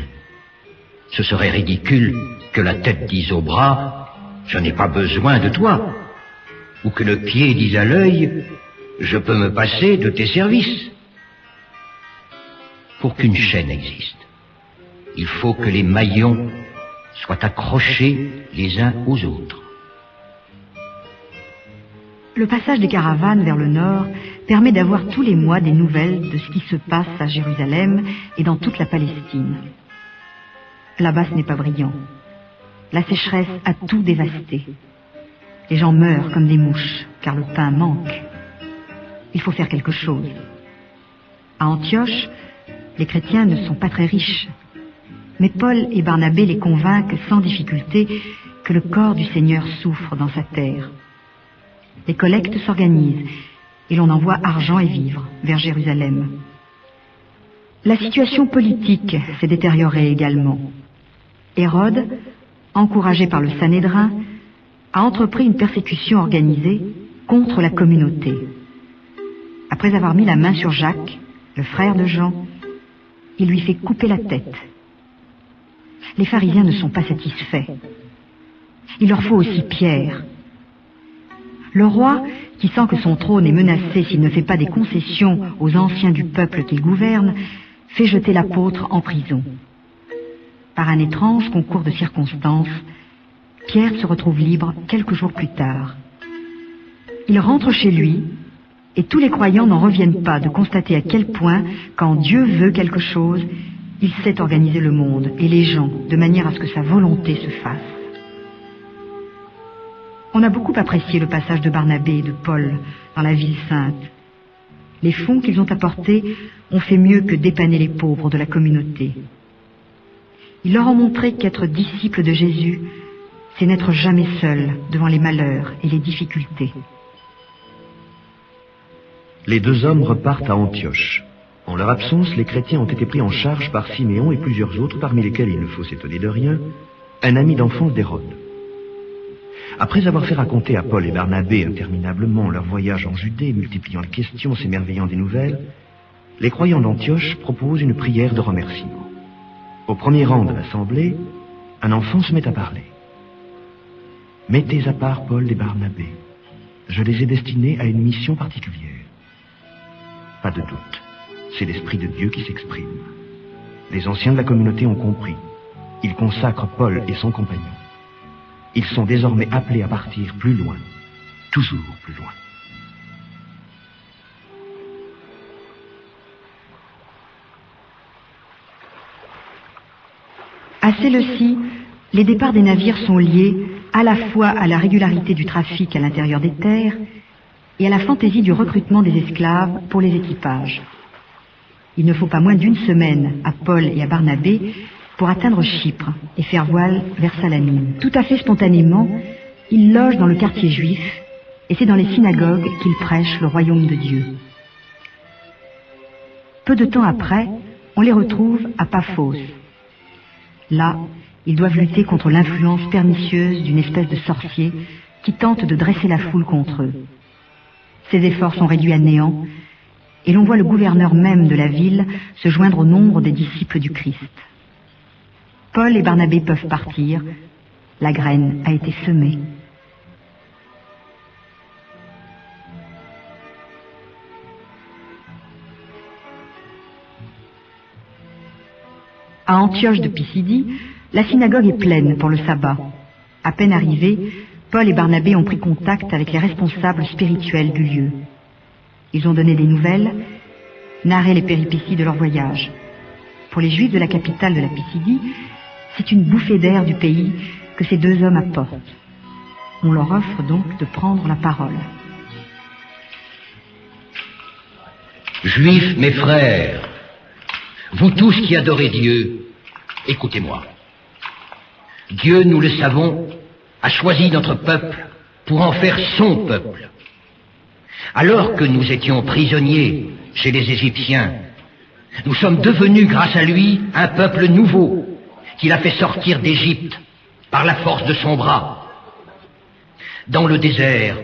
Ce serait ridicule que la tête dise au bras « je n'ai pas besoin de toi », ou que le pied dise à l'œil « je peux me passer de tes services ». Pour qu'une chaîne existe, il faut que les maillons soient accrochés les uns aux autres. Le passage des caravanes vers le nord permet d'avoir tous les mois des nouvelles de ce qui se passe à Jérusalem et dans toute la Palestine. Là-bas, ce n'est pas brillant. La sécheresse a tout dévasté. Les gens meurent comme des mouches, car le pain manque. Il faut faire quelque chose. À Antioche, les chrétiens ne sont pas très riches. Mais Paul et Barnabé les convainquent sans difficulté que le corps du Seigneur souffre dans sa terre. Les collectes s'organisent et l'on envoie argent et vivres vers Jérusalem. La situation politique s'est détériorée également. Hérode, encouragé par le Sanhédrin, a entrepris une persécution organisée contre la communauté. Après avoir mis la main sur Jacques, le frère de Jean, il lui fait couper la tête. Les pharisiens ne sont pas satisfaits. Il leur faut aussi Pierre. Le roi, qui sent que son trône est menacé s'il ne fait pas des concessions aux anciens du peuple qu'il gouverne, fait jeter l'apôtre en prison. Par un étrange concours de circonstances, Pierre se retrouve libre quelques jours plus tard. Il rentre chez lui, et tous les croyants n'en reviennent pas de constater à quel point, quand Dieu veut quelque chose, il sait organiser le monde et les gens de manière à ce que sa volonté se fasse. On a beaucoup apprécié le passage de Barnabé et de Paul dans la ville sainte. Les fonds qu'ils ont apportés ont fait mieux que dépanner les pauvres de la communauté. Ils leur ont montré qu'être disciples de Jésus, c'est n'être jamais seul devant les malheurs et les difficultés. Les deux hommes repartent à Antioche. En leur absence, les chrétiens ont été pris en charge par Siméon et plusieurs autres, parmi lesquels, il ne faut s'étonner de rien, un ami d'enfance d'Hérode. Après avoir fait raconter à Paul et Barnabé interminablement leur voyage en Judée, multipliant les questions, s'émerveillant des nouvelles, les croyants d'Antioche proposent une prière de remerciement. Au premier rang de l'assemblée, un enfant se met à parler. « Mettez à part Paul et Barnabé. Je les ai destinés à une mission particulière. » Pas de doute, c'est l'Esprit de Dieu qui s'exprime. Les anciens de la communauté ont compris. Ils consacrent Paul et son compagnon. Ils sont désormais appelés à partir plus loin, toujours plus loin. À Séleucie, les départs des navires sont liés à la fois à la régularité du trafic à l'intérieur des terres et à la fantaisie du recrutement des esclaves pour les équipages. Il ne faut pas moins d'une semaine à Paul et à Barnabé pour atteindre Chypre et faire voile vers Salamine. Tout à fait spontanément, ils logent dans le quartier juif et c'est dans les synagogues qu'ils prêchent le royaume de Dieu. Peu de temps après, on les retrouve à Paphos. Là, ils doivent lutter contre l'influence pernicieuse d'une espèce de sorcier qui tente de dresser la foule contre eux. Ces efforts sont réduits à néant et l'on voit le gouverneur même de la ville se joindre au nombre des disciples du Christ. Paul et Barnabé peuvent partir. La graine a été semée. À Antioche de Pisidie, la synagogue est pleine pour le sabbat. À peine arrivés, Paul et Barnabé ont pris contact avec les responsables spirituels du lieu. Ils ont donné des nouvelles, narré les péripéties de leur voyage. Pour les Juifs de la capitale de la Pisidie, c'est une bouffée d'air du pays que ces deux hommes apportent. On leur offre donc de prendre la parole. Juifs, mes frères, vous tous qui adorez Dieu, écoutez-moi. Dieu, nous le savons, a choisi notre peuple pour en faire son peuple. Alors que nous étions prisonniers chez les Égyptiens, nous sommes devenus, grâce à lui, un peuple nouveau, qu'il a fait sortir d'Égypte par la force de son bras. Dans le désert,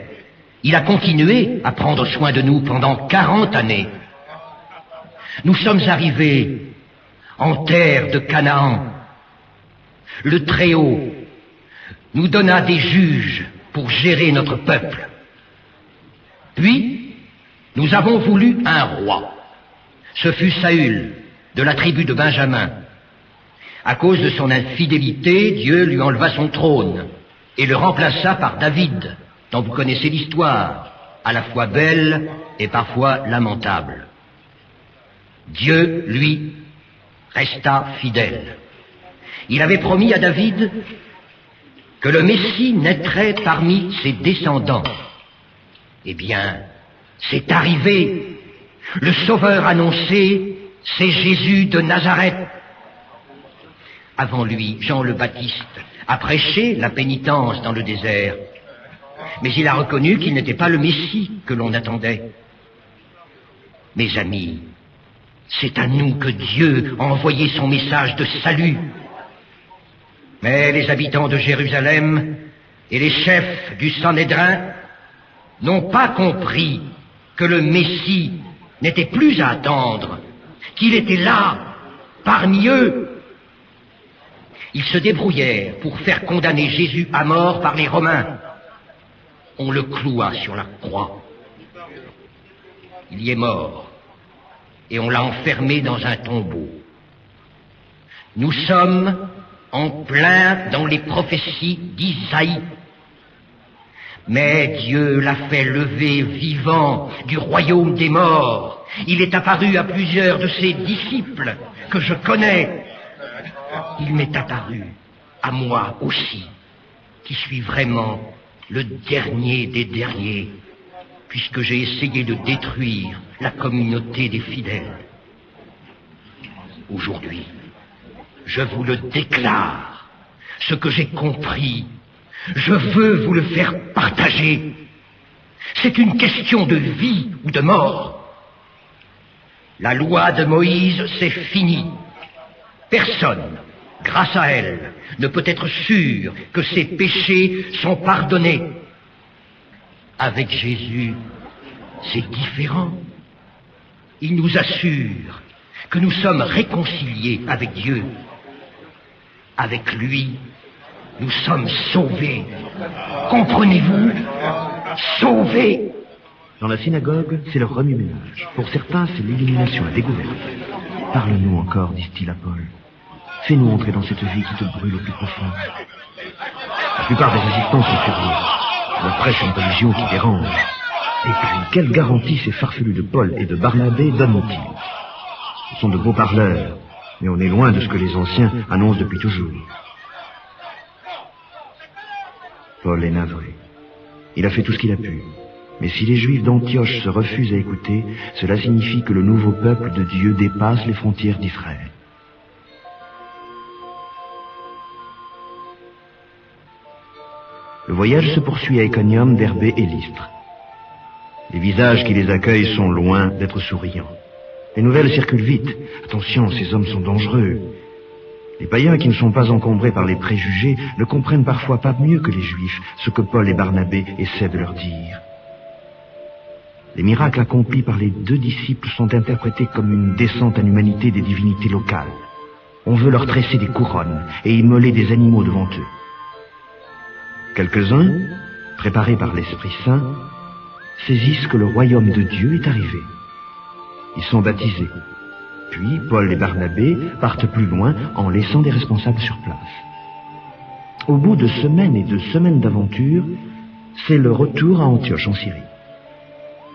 il a continué à prendre soin de nous pendant 40 années. Nous sommes arrivés en terre de Canaan. Le Très-Haut nous donna des juges pour gérer notre peuple. Puis, nous avons voulu un roi. Ce fut Saül, de la tribu de Benjamin. À cause de son infidélité, Dieu lui enleva son trône et le remplaça par David, dont vous connaissez l'histoire, à la fois belle et parfois lamentable. Dieu, lui, resta fidèle. Il avait promis à David que le Messie naîtrait parmi ses descendants. Eh bien, c'est arrivé. Le Sauveur annoncé, c'est Jésus de Nazareth. Avant lui, Jean le Baptiste a prêché la pénitence dans le désert, mais il a reconnu qu'il n'était pas le Messie que l'on attendait. Mes amis, c'est à nous que Dieu a envoyé son message de salut. Mais les habitants de Jérusalem et les chefs du Sanhédrin n'ont pas compris que le Messie n'était plus à attendre, qu'il était là, parmi eux. Ils se débrouillèrent pour faire condamner Jésus à mort par les Romains. On le cloua sur la croix. Il y est mort, et on l'a enfermé dans un tombeau. Nous sommes en plein dans les prophéties d'Isaïe. Mais Dieu l'a fait lever vivant du royaume des morts. Il est apparu à plusieurs de ses disciples que je connais. Il m'est apparu à moi aussi, qui suis vraiment le dernier des derniers, puisque j'ai essayé de détruire la communauté des fidèles. Aujourd'hui, je vous le déclare, ce que j'ai compris, je veux vous le faire partager. C'est une question de vie ou de mort. La loi de Moïse, c'est fini. Personne, grâce à elle, ne peut être sûr que ses péchés sont pardonnés. Avec Jésus, c'est différent. Il nous assure que nous sommes réconciliés avec Dieu. Avec lui, nous sommes sauvés. Comprenez-vous? Sauvés. Dans la synagogue, c'est le remue-ménage. Pour certains, c'est l'illumination, la découverte. Parle-nous encore, disent-ils à Paul. Fais-nous entrer dans cette vie qui te brûle au plus profond. La plupart des résistants sont furieux. Leur prêche une religion qui dérange. Et puis, quelle garantie ces farfelus de Paul et de Barnabé donnent-ils? Ce sont de beaux parleurs, mais on est loin de ce que les anciens annoncent depuis toujours. Paul est navré. Il a fait tout ce qu'il a pu. Mais si les Juifs d'Antioche se refusent à écouter, cela signifie que le nouveau peuple de Dieu dépasse les frontières d'Israël. Le voyage se poursuit à Iconium, Derbé et Lystre. Les visages qui les accueillent sont loin d'être souriants. Les nouvelles circulent vite. Attention, ces hommes sont dangereux. Les païens qui ne sont pas encombrés par les préjugés ne comprennent parfois pas mieux que les Juifs ce que Paul et Barnabé essaient de leur dire. Les miracles accomplis par les deux disciples sont interprétés comme une descente à l'humanité des divinités locales. On veut leur tresser des couronnes et immoler des animaux devant eux. Quelques-uns, préparés par l'Esprit Saint, saisissent que le royaume de Dieu est arrivé. Ils sont baptisés. Puis, Paul et Barnabé partent plus loin en laissant des responsables sur place. Au bout de semaines et de semaines d'aventure, c'est le retour à Antioche en Syrie.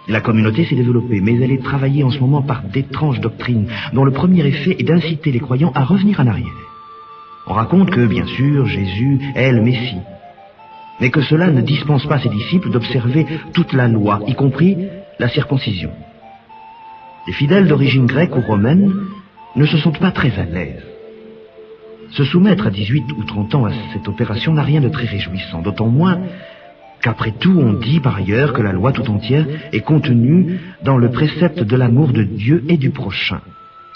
La communauté s'est développée, mais elle est travaillée en ce moment par d'étranges doctrines, dont le premier effet est d'inciter les croyants à revenir en arrière. On raconte que, bien sûr, Jésus est le Messie, mais que cela ne dispense pas ses disciples d'observer toute la loi, y compris la circoncision. Les fidèles d'origine grecque ou romaine ne se sentent pas très à l'aise. Se soumettre à 18 ou 30 ans à cette opération n'a rien de très réjouissant, d'autant moins qu'après tout on dit par ailleurs que la loi tout entière est contenue dans le précepte de l'amour de Dieu et du prochain.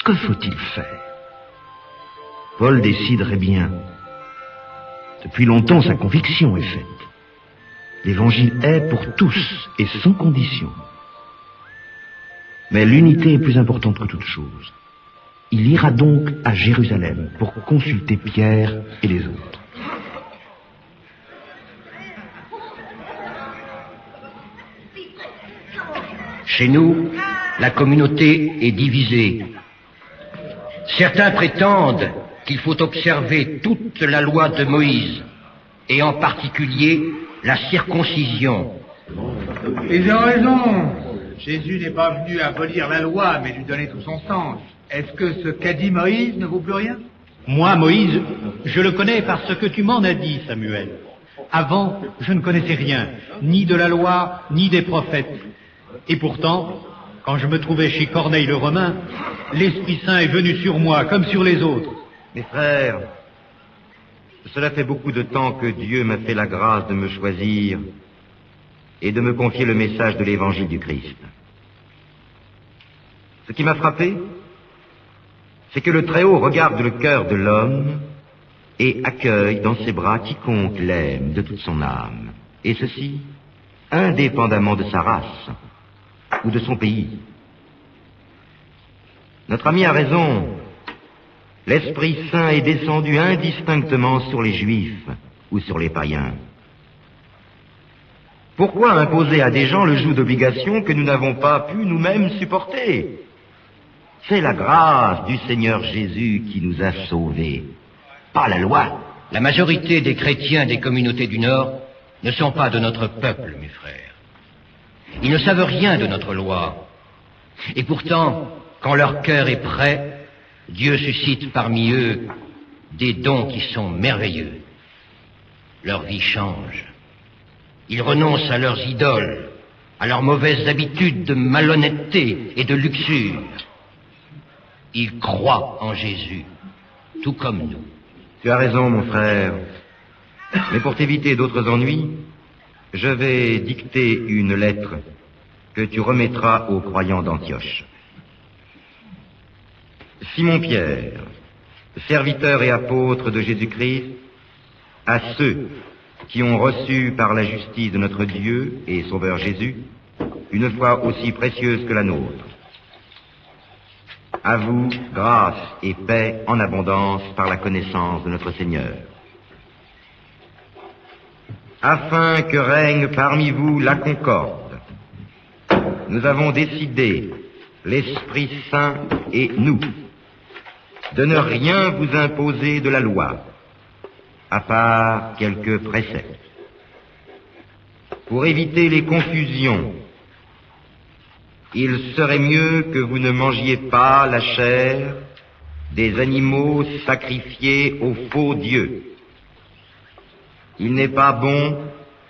Que faut-il faire? Paul déciderait bien. Depuis longtemps sa conviction est faite. L'évangile est pour tous et sans condition. Mais l'unité est plus importante que toute chose. Il ira donc à Jérusalem pour consulter Pierre et les autres. Chez nous, la communauté est divisée. Certains prétendent qu'il faut observer toute la loi de Moïse, et en particulier la circoncision. Ils ont raison. Jésus n'est pas venu abolir la loi, mais lui donner tout son sens. Est-ce que ce qu'a dit Moïse ne vaut plus rien? Moi, Moïse, je le connais parce que tu m'en as dit, Samuel. Avant, je ne connaissais rien, ni de la loi, ni des prophètes. Et pourtant, quand je me trouvais chez Corneille le Romain, l'Esprit Saint est venu sur moi, comme sur les autres. Mes frères, cela fait beaucoup de temps que Dieu m'a fait la grâce de me choisir et de me confier le message de l'évangile du Christ. Ce qui m'a frappé, c'est que le Très-Haut regarde le cœur de l'homme et accueille dans ses bras quiconque l'aime de toute son âme, et ceci, indépendamment de sa race ou de son pays. Notre ami a raison. L'Esprit Saint est descendu indistinctement sur les Juifs ou sur les païens. Pourquoi imposer à des gens le joug d'obligation que nous n'avons pas pu nous-mêmes supporter? C'est la grâce du Seigneur Jésus qui nous a sauvés, pas la loi. La majorité des chrétiens des communautés du Nord ne sont pas de notre peuple, mes frères. Ils ne savent rien de notre loi. Et pourtant, quand leur cœur est prêt, Dieu suscite parmi eux des dons qui sont merveilleux. Leur vie change. Ils renoncent à leurs idoles, à leurs mauvaises habitudes de malhonnêteté et de luxure. Ils croient en Jésus, tout comme nous. Tu as raison, mon frère. Mais pour t'éviter d'autres ennuis, je vais dicter une lettre que tu remettras aux croyants d'Antioche. Simon-Pierre, serviteur et apôtre de Jésus-Christ, à ceux qui ont reçu par la justice de notre Dieu et Sauveur Jésus une foi aussi précieuse que la nôtre. À vous, grâce et paix en abondance par la connaissance de notre Seigneur. Afin que règne parmi vous la concorde, nous avons décidé, l'Esprit Saint et nous, de ne rien vous imposer de la loi, à part quelques préceptes. Pour éviter les confusions, il serait mieux que vous ne mangiez pas la chair des animaux sacrifiés aux faux dieux. Il n'est pas bon,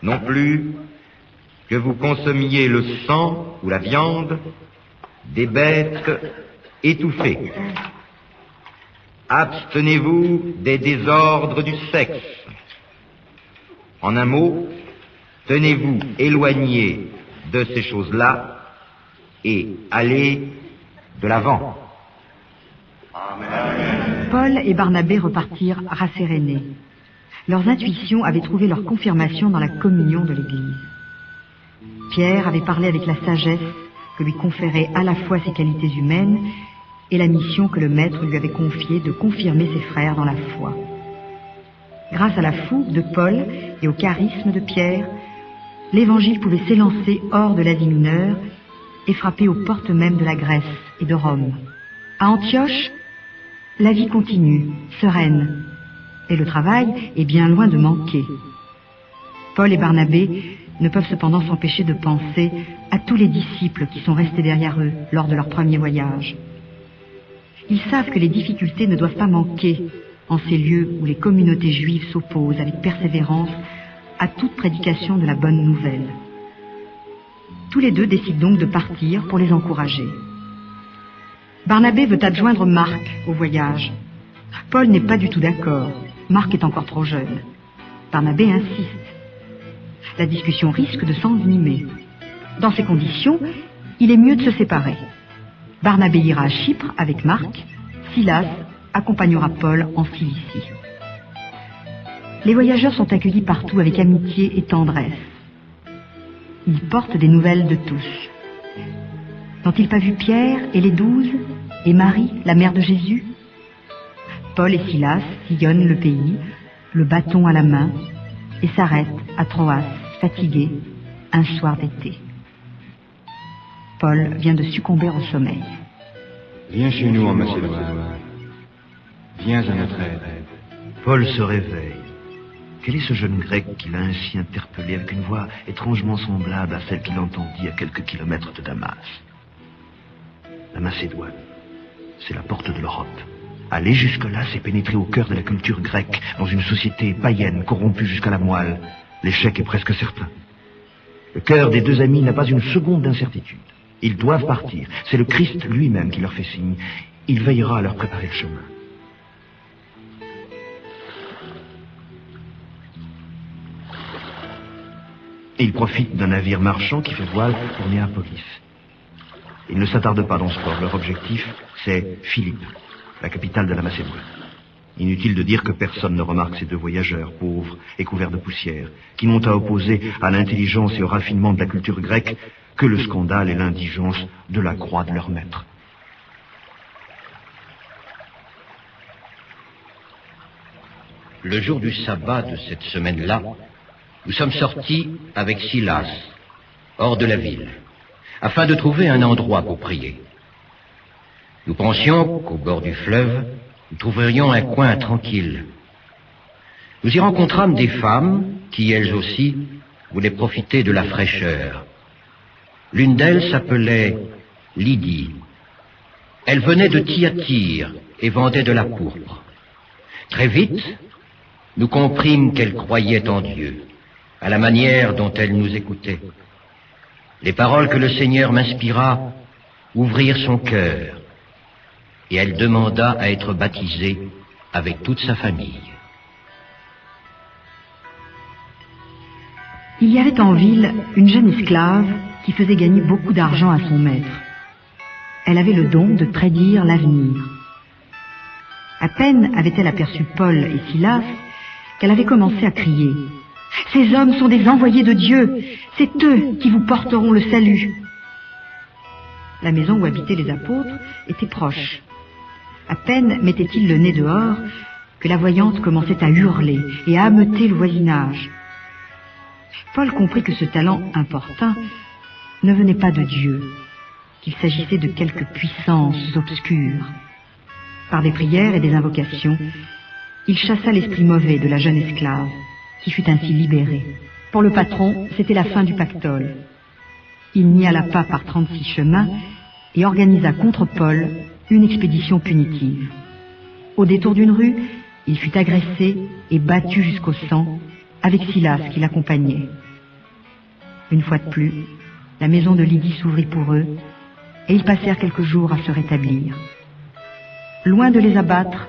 non plus, que vous consommiez le sang ou la viande des bêtes étouffées. Abstenez-vous des désordres du sexe. En un mot, tenez-vous éloignés de ces choses-là et allez de l'avant. Paul et Barnabé repartirent rassérénés. Leurs intuitions avaient trouvé leur confirmation dans la communion de l'Église. Pierre avait parlé avec la sagesse que lui conféraient à la fois ses qualités humaines et la mission que le Maître lui avait confiée de confirmer ses frères dans la foi. Grâce à la fougue de Paul et au charisme de Pierre, l'Évangile pouvait s'élancer hors de l'Asie mineure et frapper aux portes mêmes de la Grèce et de Rome. À Antioche, la vie continue, sereine, et le travail est bien loin de manquer. Paul et Barnabé ne peuvent cependant s'empêcher de penser à tous les disciples qui sont restés derrière eux lors de leur premier voyage. Ils savent que les difficultés ne doivent pas manquer en ces lieux où les communautés juives s'opposent avec persévérance à toute prédication de la bonne nouvelle. Tous les deux décident donc de partir pour les encourager. Barnabé veut adjoindre Marc au voyage. Paul n'est pas du tout d'accord. Marc est encore trop jeune. Barnabé insiste. La discussion risque de s'envenimer. Dans ces conditions, il est mieux de se séparer. Barnabé ira à Chypre avec Marc. Silas accompagnera Paul en Cilicie. Les voyageurs sont accueillis partout avec amitié et tendresse. Ils portent des nouvelles de tous. N'ont-ils pas vu Pierre et les 12 et Marie, la mère de Jésus? Paul et Silas sillonnent le pays, le bâton à la main, et s'arrêtent à Troas, fatigués, un soir d'été. Paul vient de succomber au sommeil. Viens chez nous en Macédoine. Viens à notre aide. Paul se réveille. Quel est ce jeune grec qui l'a ainsi interpellé avec une voix étrangement semblable à celle qu'il entendit à quelques kilomètres de Damas? La Macédoine, c'est la porte de l'Europe. Aller jusque-là, c'est pénétrer au cœur de la culture grecque, dans une société païenne, corrompue jusqu'à la moelle. L'échec est presque certain. Le cœur des deux amis n'a pas une seconde d'incertitude. Ils doivent partir. C'est le Christ lui-même qui leur fait signe. Il veillera à leur préparer le chemin. Ils profitent d'un navire marchand qui fait voile pour Néapolis. Ils ne s'attardent pas dans ce port. Leur objectif, c'est Philippe, la capitale de la Macédoine. Inutile de dire que personne ne remarque ces deux voyageurs, pauvres et couverts de poussière, qui n'ont à opposer à l'intelligence et au raffinement de la culture grecque que le scandale et l'indigence de la croix de leur maître. Le jour du sabbat de cette semaine-là, nous sommes sortis avec Silas, hors de la ville, afin de trouver un endroit pour prier. Nous pensions qu'au bord du fleuve, nous trouverions un coin tranquille. Nous y rencontrâmes des femmes qui, elles aussi, voulaient profiter de la fraîcheur. L'une d'elles s'appelait Lydie. Elle venait de Thyatire et vendait de la pourpre. Très vite, nous comprîmes qu'elle croyait en Dieu. à la manière dont elle nous écoutait. Les paroles que le Seigneur m'inspira ouvrirent son cœur, et elle demanda à être baptisée avec toute sa famille. Il y avait en ville une jeune esclave qui faisait gagner beaucoup d'argent à son maître. Elle avait le don de prédire l'avenir. À peine avait-elle aperçu Paul et Silas qu'elle avait commencé à crier « Ces hommes sont des envoyés de Dieu, c'est eux qui vous porteront le salut !» La maison où habitaient les apôtres était proche. À peine mettait-il le nez dehors que la voyante commençait à hurler et à ameuter le voisinage. Paul comprit que ce talent importun ne venait pas de Dieu, qu'il s'agissait de quelques puissances obscures. Par des prières et des invocations, il chassa l'esprit mauvais de la jeune esclave, qui fut ainsi libérée. Pour le patron, c'était la fin du pactole. Il n'y alla pas par 36 chemins et organisa contre Paul une expédition punitive. Au détour d'une rue, il fut agressé et battu jusqu'au sang, avec Silas qui l'accompagnait. Une fois de plus, la maison de Lydie s'ouvrit pour eux, et ils passèrent quelques jours à se rétablir. Loin de les abattre,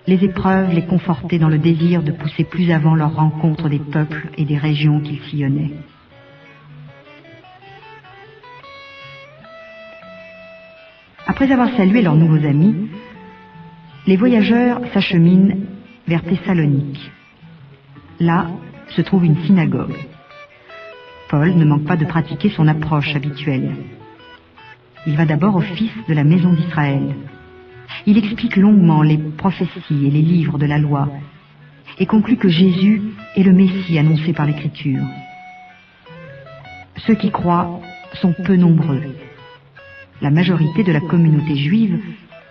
les épreuves les confortaient dans le désir de pousser plus avant leur rencontre des peuples et des régions qu'ils sillonnaient. Après avoir salué leurs nouveaux amis, les voyageurs s'acheminent vers Thessalonique. Là se trouve une synagogue. Paul ne manque pas de pratiquer son approche habituelle. Il va d'abord au fils de la maison d'Israël. Il explique longuement les prophéties et les livres de la loi et conclut que Jésus est le Messie annoncé par l'Écriture. Ceux qui croient sont peu nombreux. La majorité de la communauté juive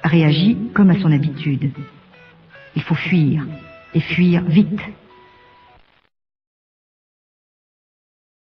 réagit comme à son habitude. Il faut fuir, et fuir vite.